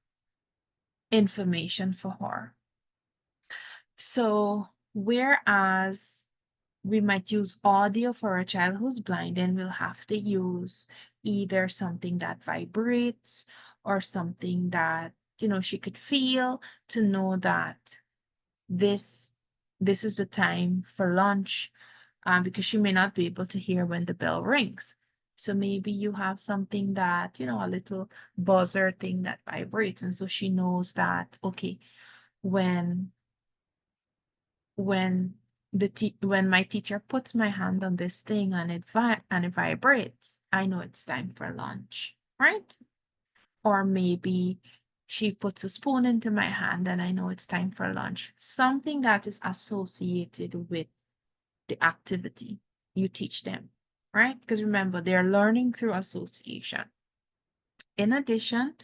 information for her. So whereas we might use audio for a child who's blind, and we'll have to use either something that vibrates or something that, you know, she could feel to know that this this is the time for lunch, because she may not be able to hear when the bell rings. So maybe you have something that, you know, a little buzzer thing that vibrates, and so she knows that, okay, when when when my teacher puts my hand on this thing and it vibrates, I know it's time for lunch, right? Or maybe she puts a spoon into my hand and I know it's time for lunch. Something that is associated with the activity you teach them, right? Because remember, they're learning through association. In addition,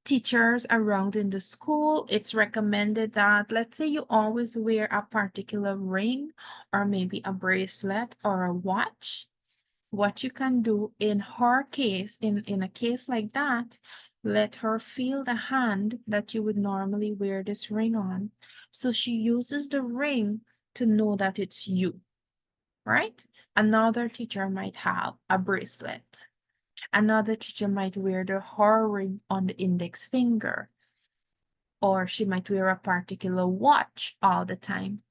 teachers around in the school, it's recommended that, let's say you always wear a particular ring or maybe a bracelet or a watch. What you can do in her case, in a case like that, let her feel the hand that you would normally wear this ring on. So she uses the ring to know that it's you, right? Another teacher might have a bracelet. Another teacher might wear the her ring on the index finger, or she might wear a particular watch all the time.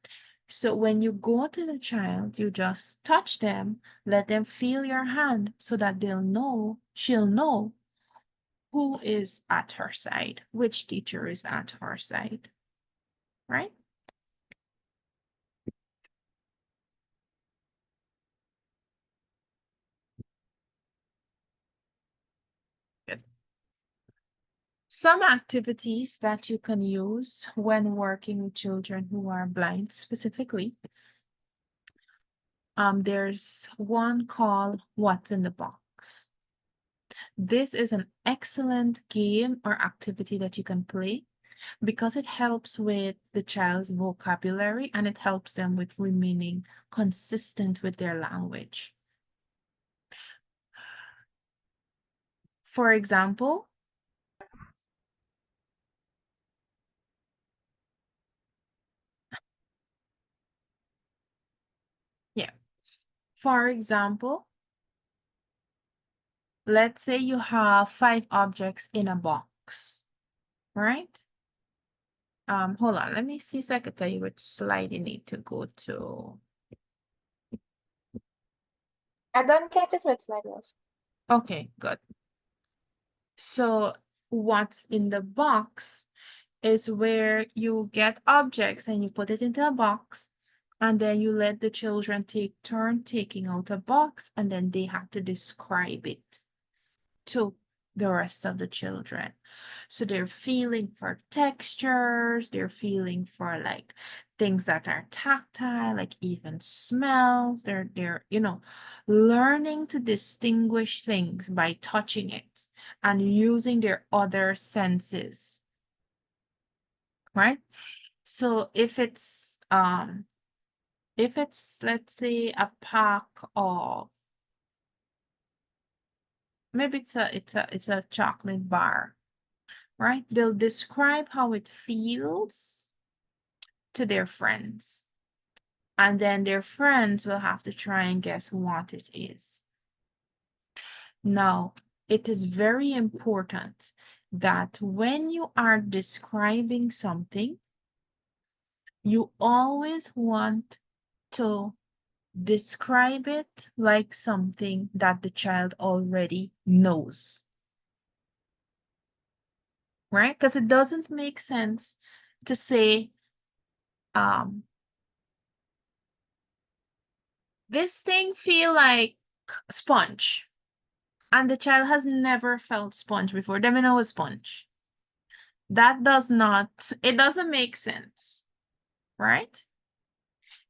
So when you go to the child, you just touch them, let them feel your hand so that she'll know who is at her side, which teacher is at her side, right? Good. Some activities that you can use when working with children who are blind specifically. There's one called What's in the Box. This is an excellent game or activity that you can play because it helps with the child's vocabulary and it helps them with remaining consistent with their language. For example, yeah, for example, let's say you have 5 objects in a box, right? Hold on, let me see so I can tell you which slide you need to go to. I don't catch it with slide was. Okay, good. So what's in the box is where you get objects and you put it into a box, and then you let the children take turn taking out a box, and then they have to describe it to the rest of the children. So they're feeling for textures, they're feeling for like things that are tactile, like even smells. They're learning to distinguish things by touching it and using their other senses, right? So if it's let's say a pack of, maybe it's a chocolate bar, right? They'll describe how it feels to their friends. And then their friends will have to try and guess what it is. Now, it is very important that when you are describing something, you always want to describe it like something that the child already knows, right? Because it doesn't make sense to say, this thing feel like sponge, and the child has never felt sponge before. They may know a sponge. That it doesn't make sense, right?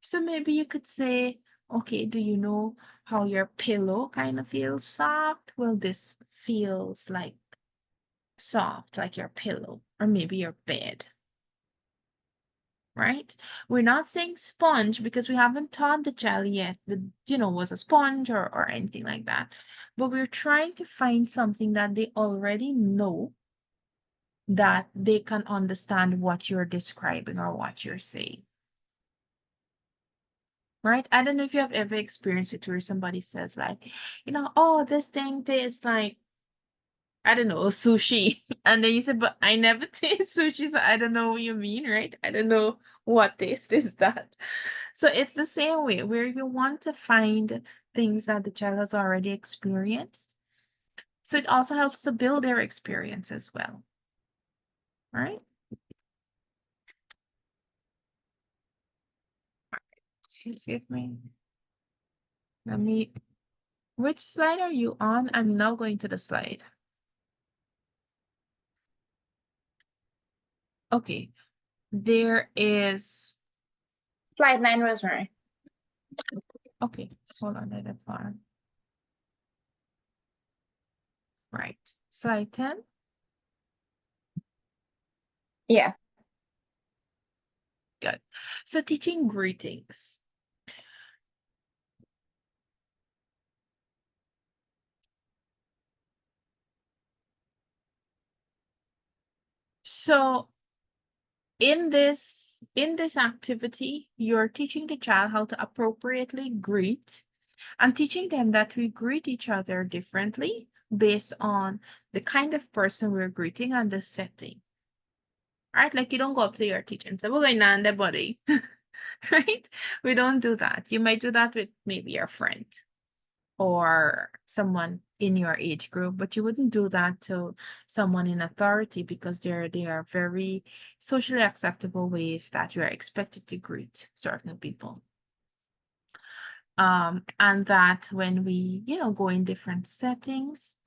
So maybe you could say, okay, do you know how your pillow kind of feels soft? Well, this feels like soft, like your pillow, or maybe your bed, right? We're not saying sponge because we haven't taught the child yet that, was a sponge or anything like that. But we're trying to find something that they already know, that they can understand what you're describing or what you're saying. Right? I don't know if you have ever experienced it where somebody says like, oh, this thing tastes like, I don't know, sushi. And then you say, but I never taste sushi, so I don't know what you mean, right? I don't know what taste is that. So it's the same way where you want to find things that the child has already experienced. So it also helps to build their experience as well. Right? Excuse me. Which slide are you on? I'm now going to the slide. Okay. There is Slide 9, Rosemary. Okay, hold on, let it find. Right, slide 10. Yeah. Good. So teaching greetings. So in this activity, you're teaching the child how to appropriately greet and teaching them that we greet each other differently based on the kind of person we're greeting and the setting. Right? Like you don't go up to your teacher and say, we're going on the body. Right? We don't do that. You might do that with maybe your friend or someone in your age group, but you wouldn't do that to someone in authority because they are very socially acceptable ways that you are expected to greet certain people. And that when we, go in different settings,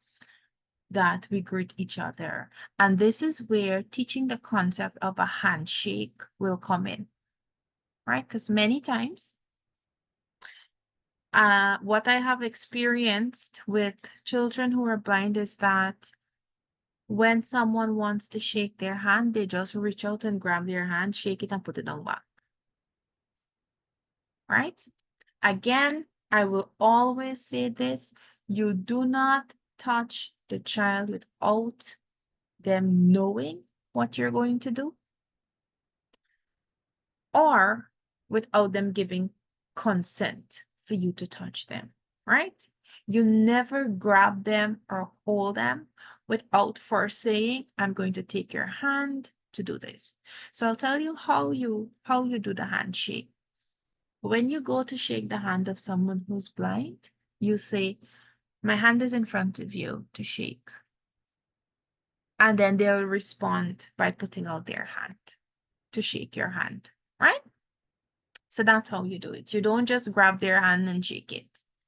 that we greet each other. And this is where teaching the concept of a handshake will come in, right? Because many times, what I have experienced with children who are blind is that when someone wants to shake their hand, they just reach out and grab their hand, shake it, and put it on back. Right? Again, I will always say this, you do not touch the child without them knowing what you're going to do or without them giving consent for you to touch them, right? You never grab them or hold them without first saying, I'm going to take your hand to do this. So I'll tell you how you do the handshake. When you go to shake the hand of someone who's blind, you say, my hand is in front of you to shake. And then they'll respond by putting out their hand to shake your hand, right? So that's how you do it. You don't just grab their hand and shake it.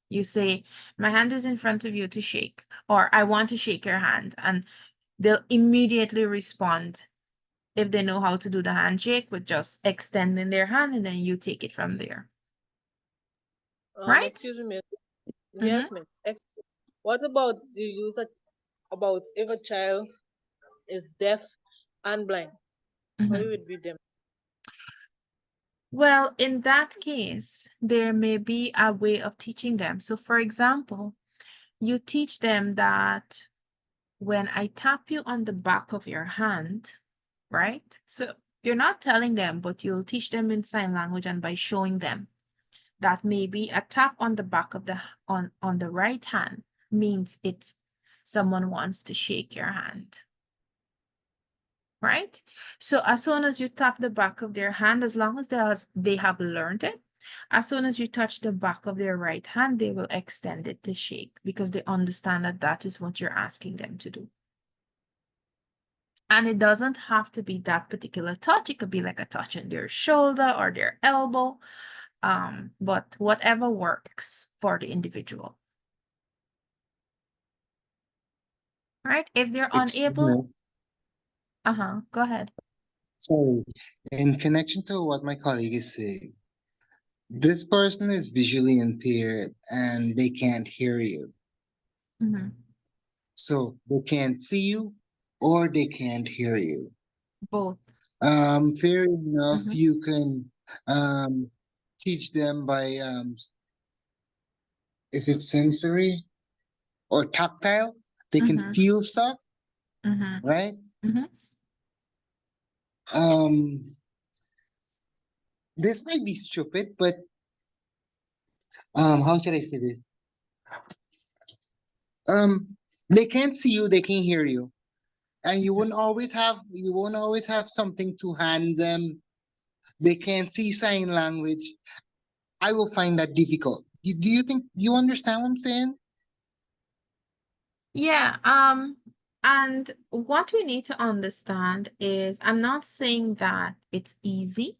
You say, my hand is in front of you to shake, or I want to shake your hand. And they'll immediately respond if they know how to do the handshake with just extending their hand and then you take it from there. Right? Excuse me, miss. Mm-hmm. Yes, ma'am. What about you use about if a child is deaf and blind? How you would be them? Well, in that case, there may be a way of teaching them. So for example, you teach them that when I tap you on the back of your hand, right? So you're not telling them, but you'll teach them in sign language and by showing them that maybe a tap on the back of the on the right hand means it's someone wants to shake your hand. Right? So as soon as you tap the back of their hand, as long as they have learned it, as soon as you touch the back of their right hand, they will extend it to shake because they understand that that is what you're asking them to do. And it doesn't have to be that particular touch. It could be like a touch on their shoulder or their elbow, but whatever works for the individual. Right? If they're unable, go ahead. Sorry, in connection to what my colleague is saying, this person is visually impaired and they can't hear you. Mm-hmm. So they can't see you or they can't hear you. Both. Fair enough. Mhm. You can teach them by is it sensory or tactile? They can Mhm. feel stuff, Mhm. right? Mhm. Um, this might be stupid, but how should I say this? They can't see you, they can hear you, and you won't always have something to hand them. They can't see sign language. I will find that difficult. Do you think you understand what I'm saying? Yeah, and what we need to understand is I'm not saying that it's easy.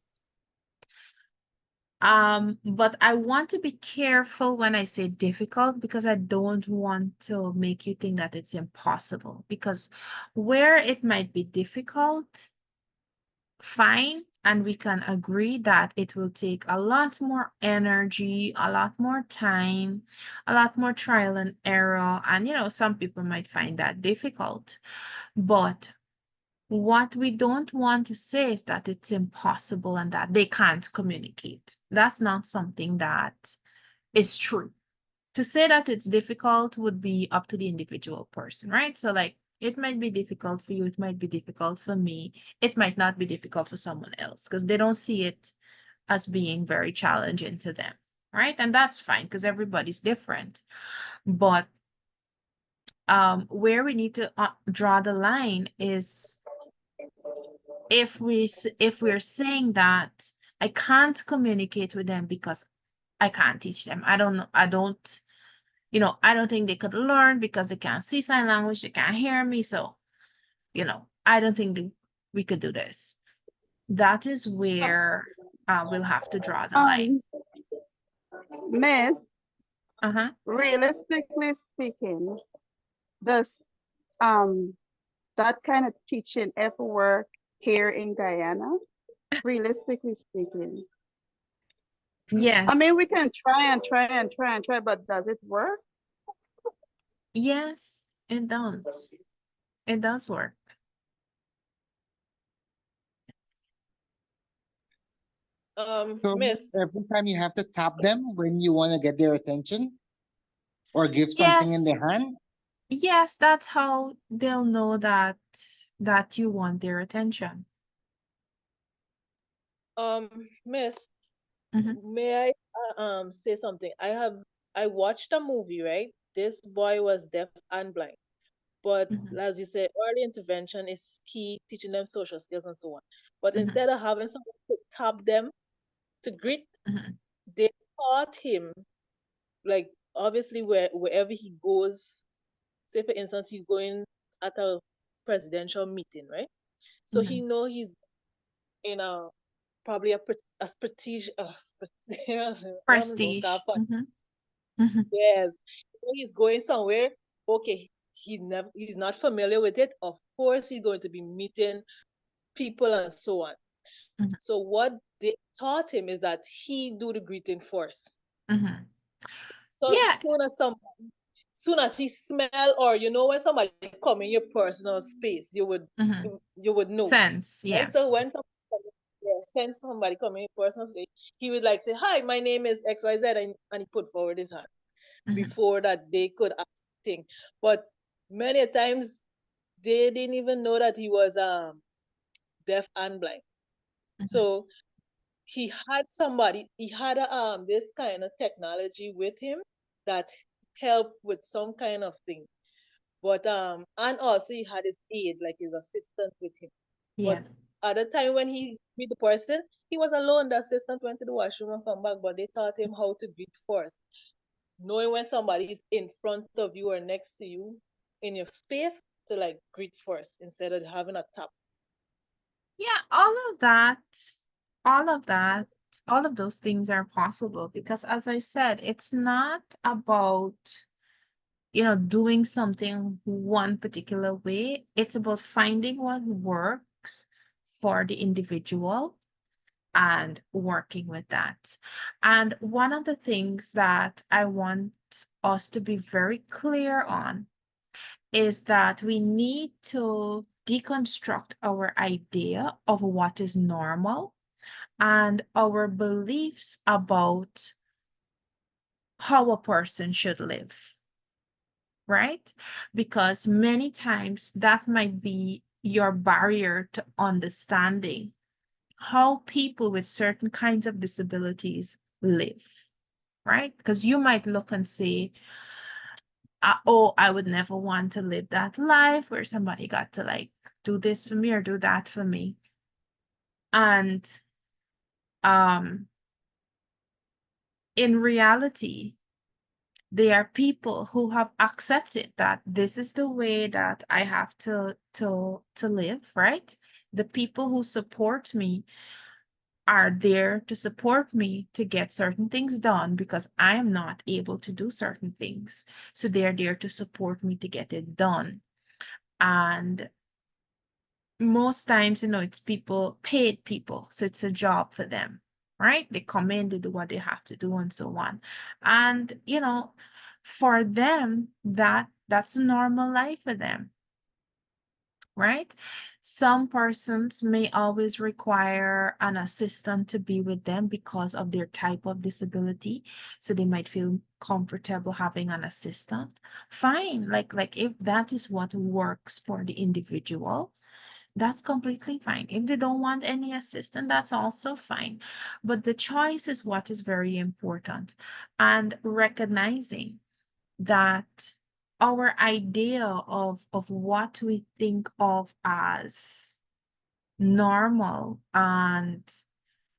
But I want to be careful when I say difficult because I don't want to make you think that it's impossible. Because where it might be difficult, fine, and we can agree that it will take a lot more energy, a lot more time, a lot more trial and error. And, some people might find that difficult. But what we don't want to say is that it's impossible and that they can't communicate. That's not something that is true. To say that it's difficult would be up to the individual person, right? So, like, it might be difficult for you, it might be difficult for me, it might not be difficult for someone else because they don't see it as being very challenging to them, right? And that's fine because everybody's different. But where we need to draw the line is if we're saying that I can't communicate with them because I can't teach them. I don't think they could learn because they can't see sign language, they can't hear me. So, I don't think we could do this. That is where we'll have to draw the line. Um, Miss, Uh-huh. realistically speaking, does um that kind of teaching ever work here in Guyana? Realistically speaking, I mean, we Yes. can try and try and try and try, but does it work? Yes, it does. It does work. So Miss, every time you have to tap them when you want to get their attention or give something in Yes. their hand. Yes, that's how they'll know that you want their attention. Miss, Mm-hmm. may I say something? I watched a movie, right? This boy was deaf and blind. But Mm-hmm. as you said, early intervention is key, teaching them social skills and so on. But Mm-hmm. instead of having someone to tap them to greet, Mm-hmm. they taught him, like obviously wherever he goes, say for instance he's going at a presidential meeting, right? So Mm-hmm. he know he's in a probably a prestige what am I going Prestige. to Mm-hmm. Mm-hmm. yes. So he's going somewhere. Okay, he's not familiar with it. Of course, he's going to be meeting people and so on. Mm-hmm. So what they taught him is that he do the greeting first. Mm-hmm. So Yeah. soon as he smell or when somebody come in your personal space, Mm-hmm. you would know, Sense. Yeah. right? So when send somebody come in your personal space, he would like say, "Hi, my name is XYZ," and he put forward his hand Mm-hmm. before that they could think. But many times they didn't even know that he was deaf and blind. Mm-hmm. So he had this kind of technology with him that helped with some kind of thing. But and also he had his aide, like his assistant with him. Yeah. But at the time when he with the person, he was alone. The assistant went to the washroom and come back, but they taught him how to greet first, knowing when somebody is in front of you or next to you in your space to like greet first instead of having a tap. Yeah, all of that, all of those things are possible because as I said, it's not about, doing something one particular way. It's about finding what works for the individual and working with that. And one of the things that I want us to be very clear on is that we need to deconstruct our idea of what is normal and our beliefs about how a person should live, right? Because many times that might be your barrier to understanding how people with certain kinds of disabilities live, right? Because you might look and say, oh, I would never want to live that life where somebody got to like do this for me or do that for me. And in reality, there are people who have accepted that this is the way that I have to live, right? The people who support me are there to support me to get certain things done because I am not able to do certain things. So they're there to support me to get it done. And most times, it's people, paid people. So it's a job for them, right? They come in, they do what they have to do and so on. And, for them, that's a normal life for them, right? Some persons may always require an assistant to be with them because of their type of disability. So they might feel comfortable having an assistant. Fine. Like if that is what works for the individual, that's completely fine. If they don't want any assistance, that's also fine. But the choice is what is very important. And recognizing that our idea of what we think of as normal and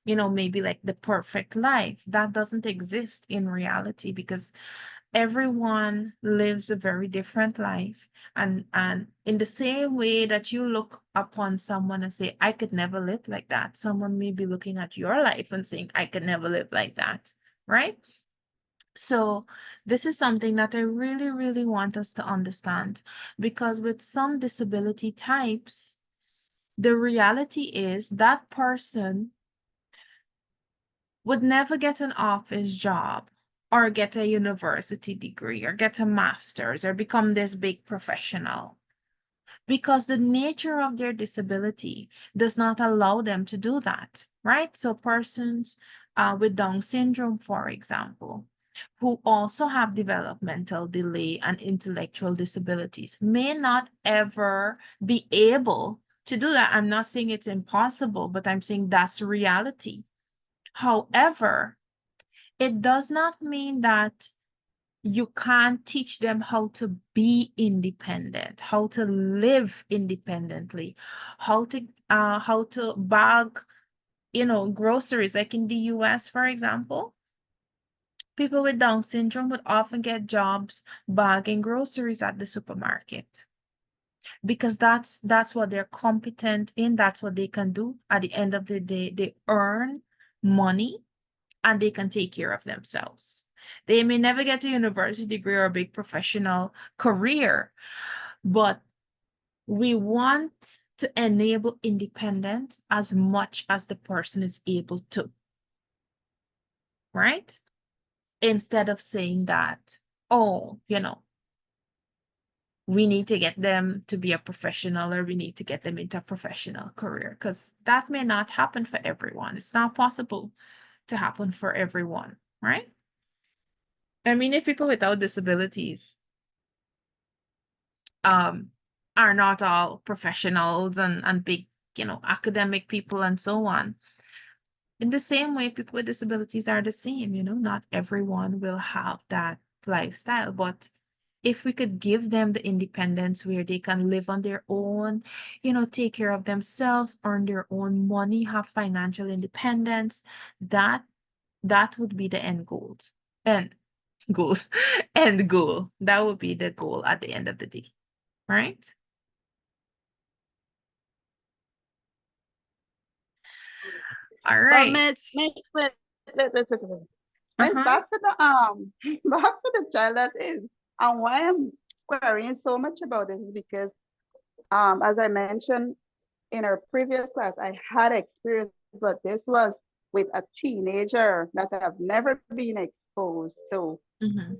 maybe like the perfect life, that doesn't exist in reality because everyone lives a very different life, and in the same way that you look upon someone and say, I could never live like that, someone may be looking at your life and saying, I could never live like that, right? So this is something that I really, really want us to understand, because with some disability types, the reality is that person would never get an office job or get a university degree or get a master's or become this big professional because the nature of their disability does not allow them to do that, right? So persons with Down syndrome, for example, who also have developmental delay and intellectual disabilities may not ever be able to do that. I'm not saying it's impossible, but I'm saying that's reality. However, it does not mean that you can't teach them how to be independent, how to live independently, how to bag, groceries. Like in the US, for example, people with Down syndrome would often get jobs bagging groceries at the supermarket because that's what they're competent in. That's what they can do. At the end of the day, they earn money and they can take care of themselves. They may never get a university degree or a big professional career, but we want to enable independence as much as the person is able to, right? Instead of saying that, oh, we need to get them to be a professional or we need to get them into a professional career, because that may not happen for everyone. It's not possible to happen for everyone, right? I mean, if people without disabilities are not all professionals and big, academic people and so on. In the same way, people with disabilities are the same, not everyone will have that lifestyle, but if we could give them the independence where they can live on their own, take care of themselves, earn their own money, have financial independence, that would be the end goal. And goals end goal. That would be the goal at the end of the day, right? All But right. Miss, Uh-huh. back to the back to the child that is, and why I'm querying so much about it is because as I mentioned in our previous class, I had experience, but this was with a teenager that I've never been exposed to. Mm-hmm.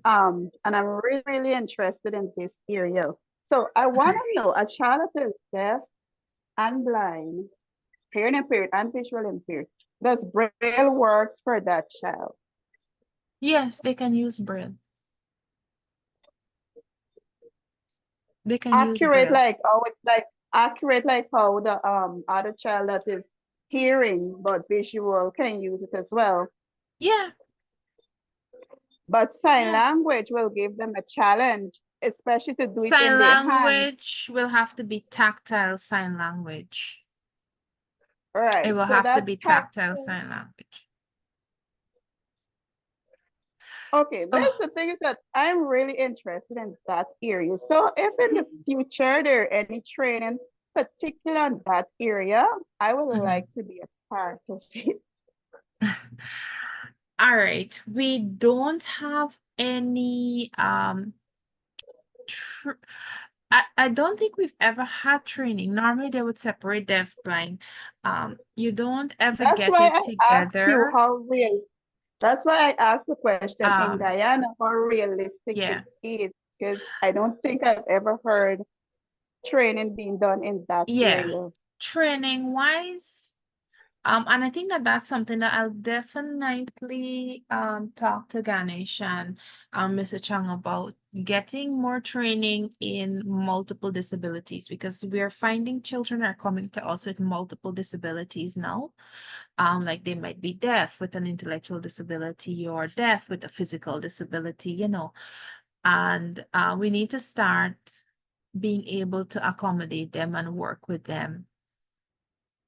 And I'm really, really interested in this area. So I want to know, a child that is deaf and blind, hearing impaired and visual impaired, does Braille works for that child? Yes, they can use Braille. They can use Accurate Braille. like oh it's like accurate like how the other child that is hearing but visual can use it as well. Yeah, But sign yeah. language will give them a challenge, especially to do it in Sign their hand. language will have to be tactile sign language. It Right. will So have to that be tactile tactile. sign language. Okay, So, that's the thing is that I'm really interested in that area. So if in the future there are any training particular on that area, I would mhm. like to be a part of it. All right. We don't have any I don't think we've ever had training. Normally they would separate deaf blind. You don't ever That's get why it I asked you together. how real. That's why I asked the question in Um, Guyana how realistic it yeah. is, because I don't think I've ever heard training being done in that Yeah. area. Training wise, and I think that that's something that I'll definitely talk to Ganesh and Mr. Chang about getting more training in multiple disabilities, because we are finding children are coming to us with multiple disabilities now. Like they might be deaf with an intellectual disability or deaf with a physical disability, and we need to start being able to accommodate them and work with them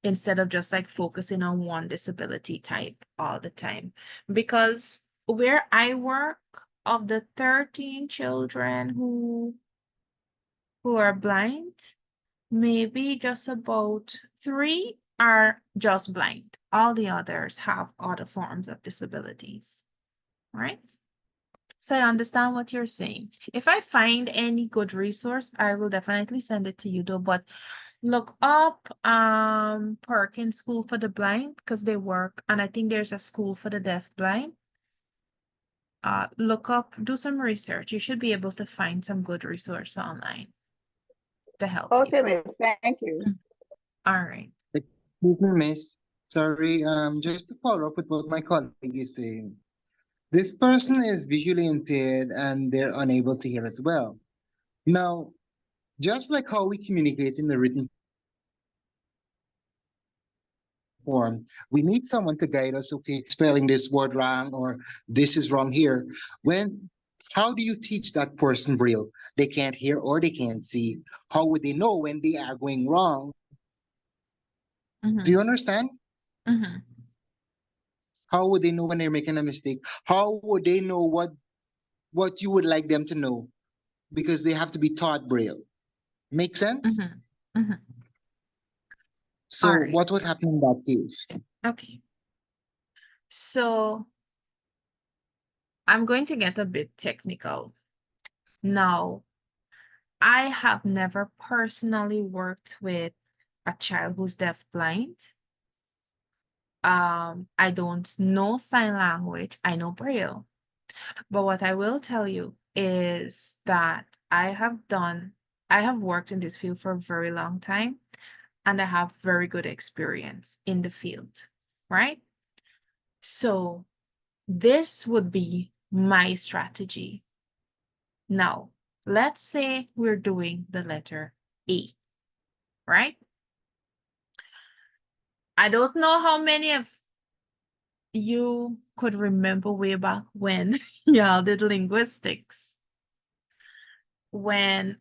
instead of just like focusing on one disability type all the time. Because where I work, of the 13 children who are blind, maybe just about 3 are just blind. All the others have other forms of disabilities, right? So I understand what you're saying. If I find any good resource, I will definitely send it to you though. But look up Perkins School for the Blind, because they work, and I think there's a school for the deaf blind. Look up, do some research. You should be able to find some good resource online to help you. Okay, miss, thank you. All right. Excuse me, miss. Sorry, just to follow up with what my colleague is saying. This person is visually impaired and they're unable to hear as well. Now, just like how we communicate in the written form, we need someone to guide us, okay, spelling this word wrong or this is wrong here. When how do you teach that person Braille? They can't hear or they can't see. How would they know when they are going wrong? Do you understand? Mm-hmm. How would they know when they're making a mistake? How would they know what you would like them to know? Because they have to be taught Braille. Make sense? Mm-hmm. Mm-hmm. So All right. what would happen in that case? Okay. So I'm going to get a bit technical. Now, I have never personally worked with a child who's deaf blind. I don't know sign language. I know Braille. But what I will tell you is that I have worked in this field for a very long time, and I have very good experience in the field, right? So this would be my strategy. Now, let's say we're doing the letter E, right? I don't know how many of you could remember way back when y'all did linguistics. When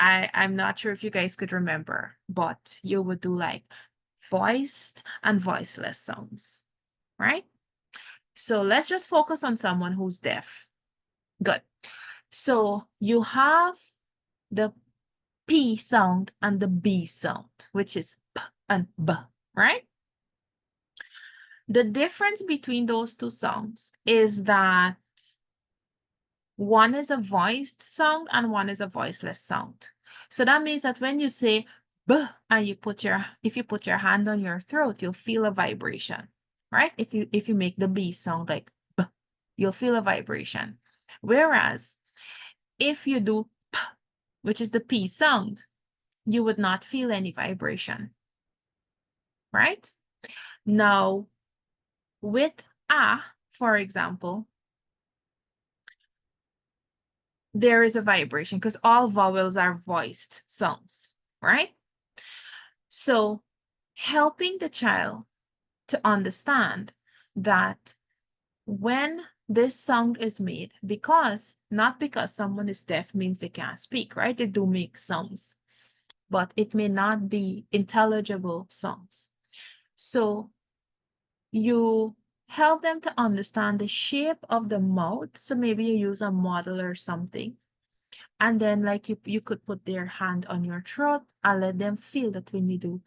I'm not sure if you guys could remember, but you would do like voiced and voiceless sounds, right? So let's just focus on someone who's deaf. Good. So you have the P sound and the B sound, which is P and B, right? The difference between those two sounds is that one is a voiced sound and one is a voiceless sound. So that means that when you say B and if you put your hand on your throat, you'll feel a vibration, right? If you make the B sound like B, you'll feel a vibration. Whereas if you do P, which is the P sound, you would not feel any vibration. right? Now, with for example, there is a vibration because all vowels are voiced sounds, right? So helping the child to understand that when this sound is made, not because someone is deaf means they can't speak, right? They do make sounds, but it may not be intelligible sounds. So you help them to understand the shape of the mouth. So maybe you use a model or something. And then like you could put their hand on your throat and let them feel that when you do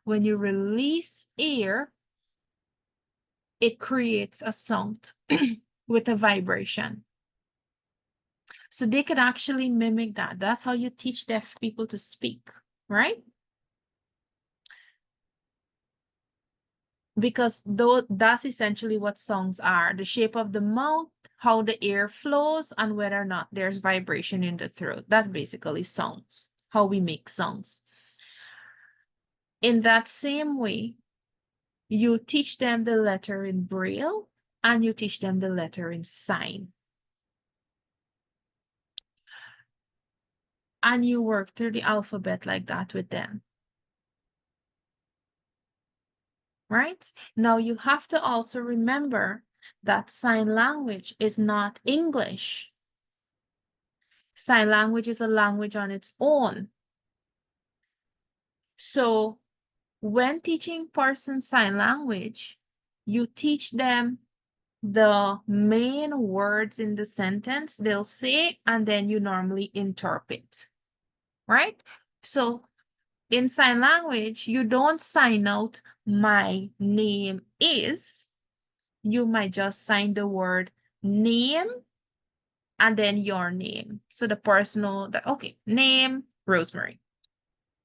when you release air, it creates a sound with a vibration. So they could actually mimic that. That's how you teach deaf people to speak, right? Because though that's essentially what songs are: the shape of the mouth, how the air flows, and whether or not there's vibration in the throat. That's basically sounds, how we make sounds. In that same way, you teach them the letter in Braille and you teach them the letter in sign. And you work through the alphabet like that with them. Right? Now you have to also remember that sign language is not English. Sign language is a language on its own. So when teaching person sign language, you teach them the main words in the sentence they'll say, and then you normally interpret, right? So in sign language, you don't sign out "my name is." You might just sign the word name and then your name. So the person know that, okay, name, Rosemary.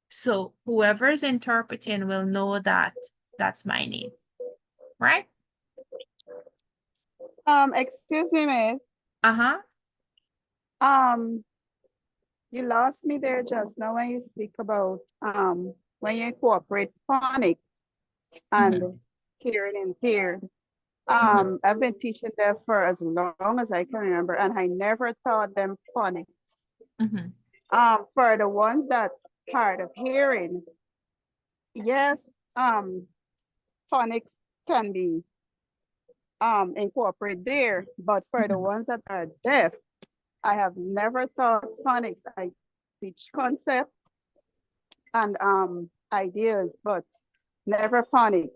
So whoever's interpreting will know that that's my name, right? Excuse me, miss. Uh-huh. You lost me there just now when you speak about when you incorporate phonics and hearing impaired. I've been teaching them for as long as I can remember, and I never taught them phonics. For the ones that hard of hearing, yes, phonics can be incorporated there, but for the ones that are deaf, I have never taught phonics. I teach concept and ideas, but never phonics.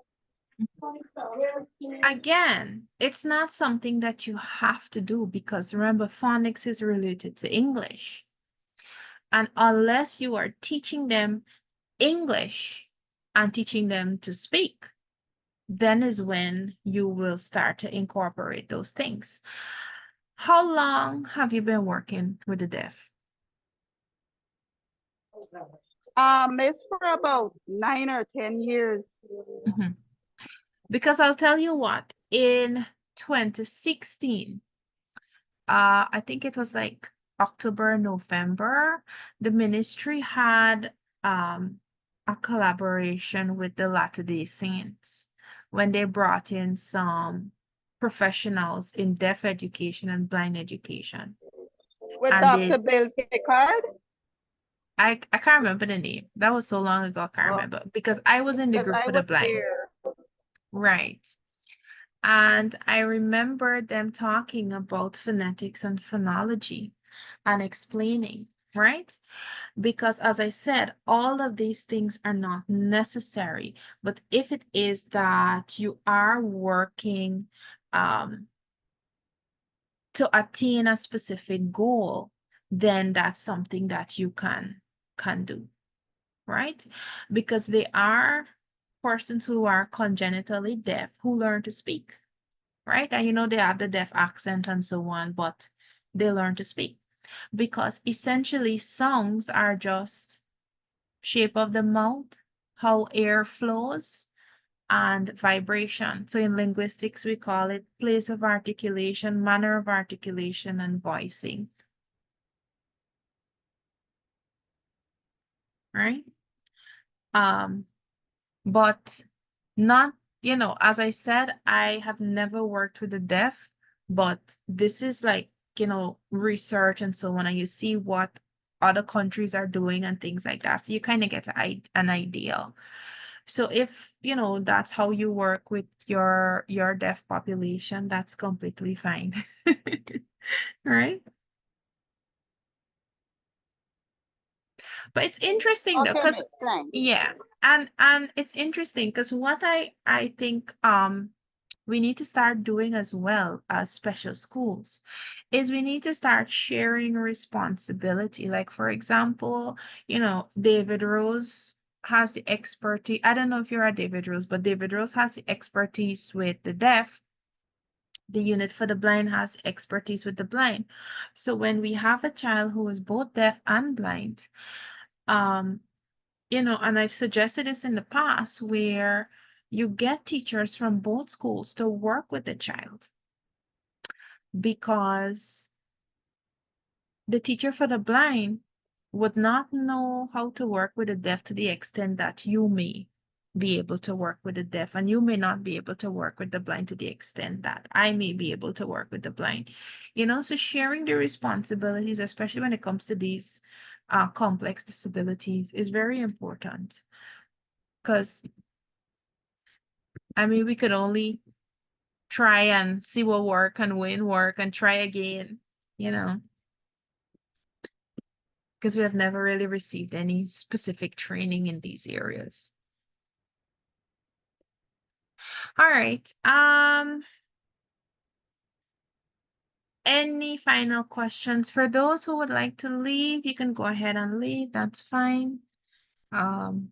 Again, it's not something that you have to do because remember, phonics is related to English. And unless you are teaching them English and teaching them to speak, then is when you will start to incorporate those things. How long have you been working with the deaf? It's for about 9 or 10 years. Because I'll tell you what, in 2016, I think it was like October, November, the ministry had a collaboration with the Latter-day Saints when they brought in some professionals in deaf education and blind education. With And Dr. Bill Picard? I can't remember the name. That was so long ago, I can't remember because I was in the group I for the was blind. there. Right. And I remember them talking about phonetics and phonology and explaining, right? Because as I said, all of these things are not necessary. But if it is that you are working to attain a specific goal, then that's something that you can do, right? Because they are persons who are congenitally deaf who learn to speak, right? And you know, they have the deaf accent and so on, but they learn to speak because essentially songs are just shape of the mouth, how air flows, and vibration. So in linguistics, we call it place of articulation, manner of articulation, and voicing. Right? but not, as I said, I have never worked with the deaf, but this is like, research and so on, and you see what other countries are doing and things like that. So you kind of get an idea. So if, that's how you work with your deaf population, that's completely fine. Right? But it's interesting though, Okay, because Miss, thanks. yeah, and it's interesting because what I think we need to start doing as well as special schools is we need to start sharing responsibility. Like for example, David Rose has the expertise. I don't know if you're a David Rose, but David Rose has the expertise with the deaf. The unit for the blind has expertise with the blind. So when we have a child who is both deaf and blind, um, and I've suggested this in the past where you get teachers from both schools to work with the child, because the teacher for the blind would not know how to work with the deaf to the extent that you may be able to work with the deaf, and you may not be able to work with the blind to the extent that I may be able to work with the blind. So sharing the responsibilities, especially when it comes to these complex disabilities, is very important, because we could only try and see what work and when work and try again, because we have never really received any specific training in these areas. All right. Any final questions? For those who would like to leave, you can go ahead and leave. That's fine.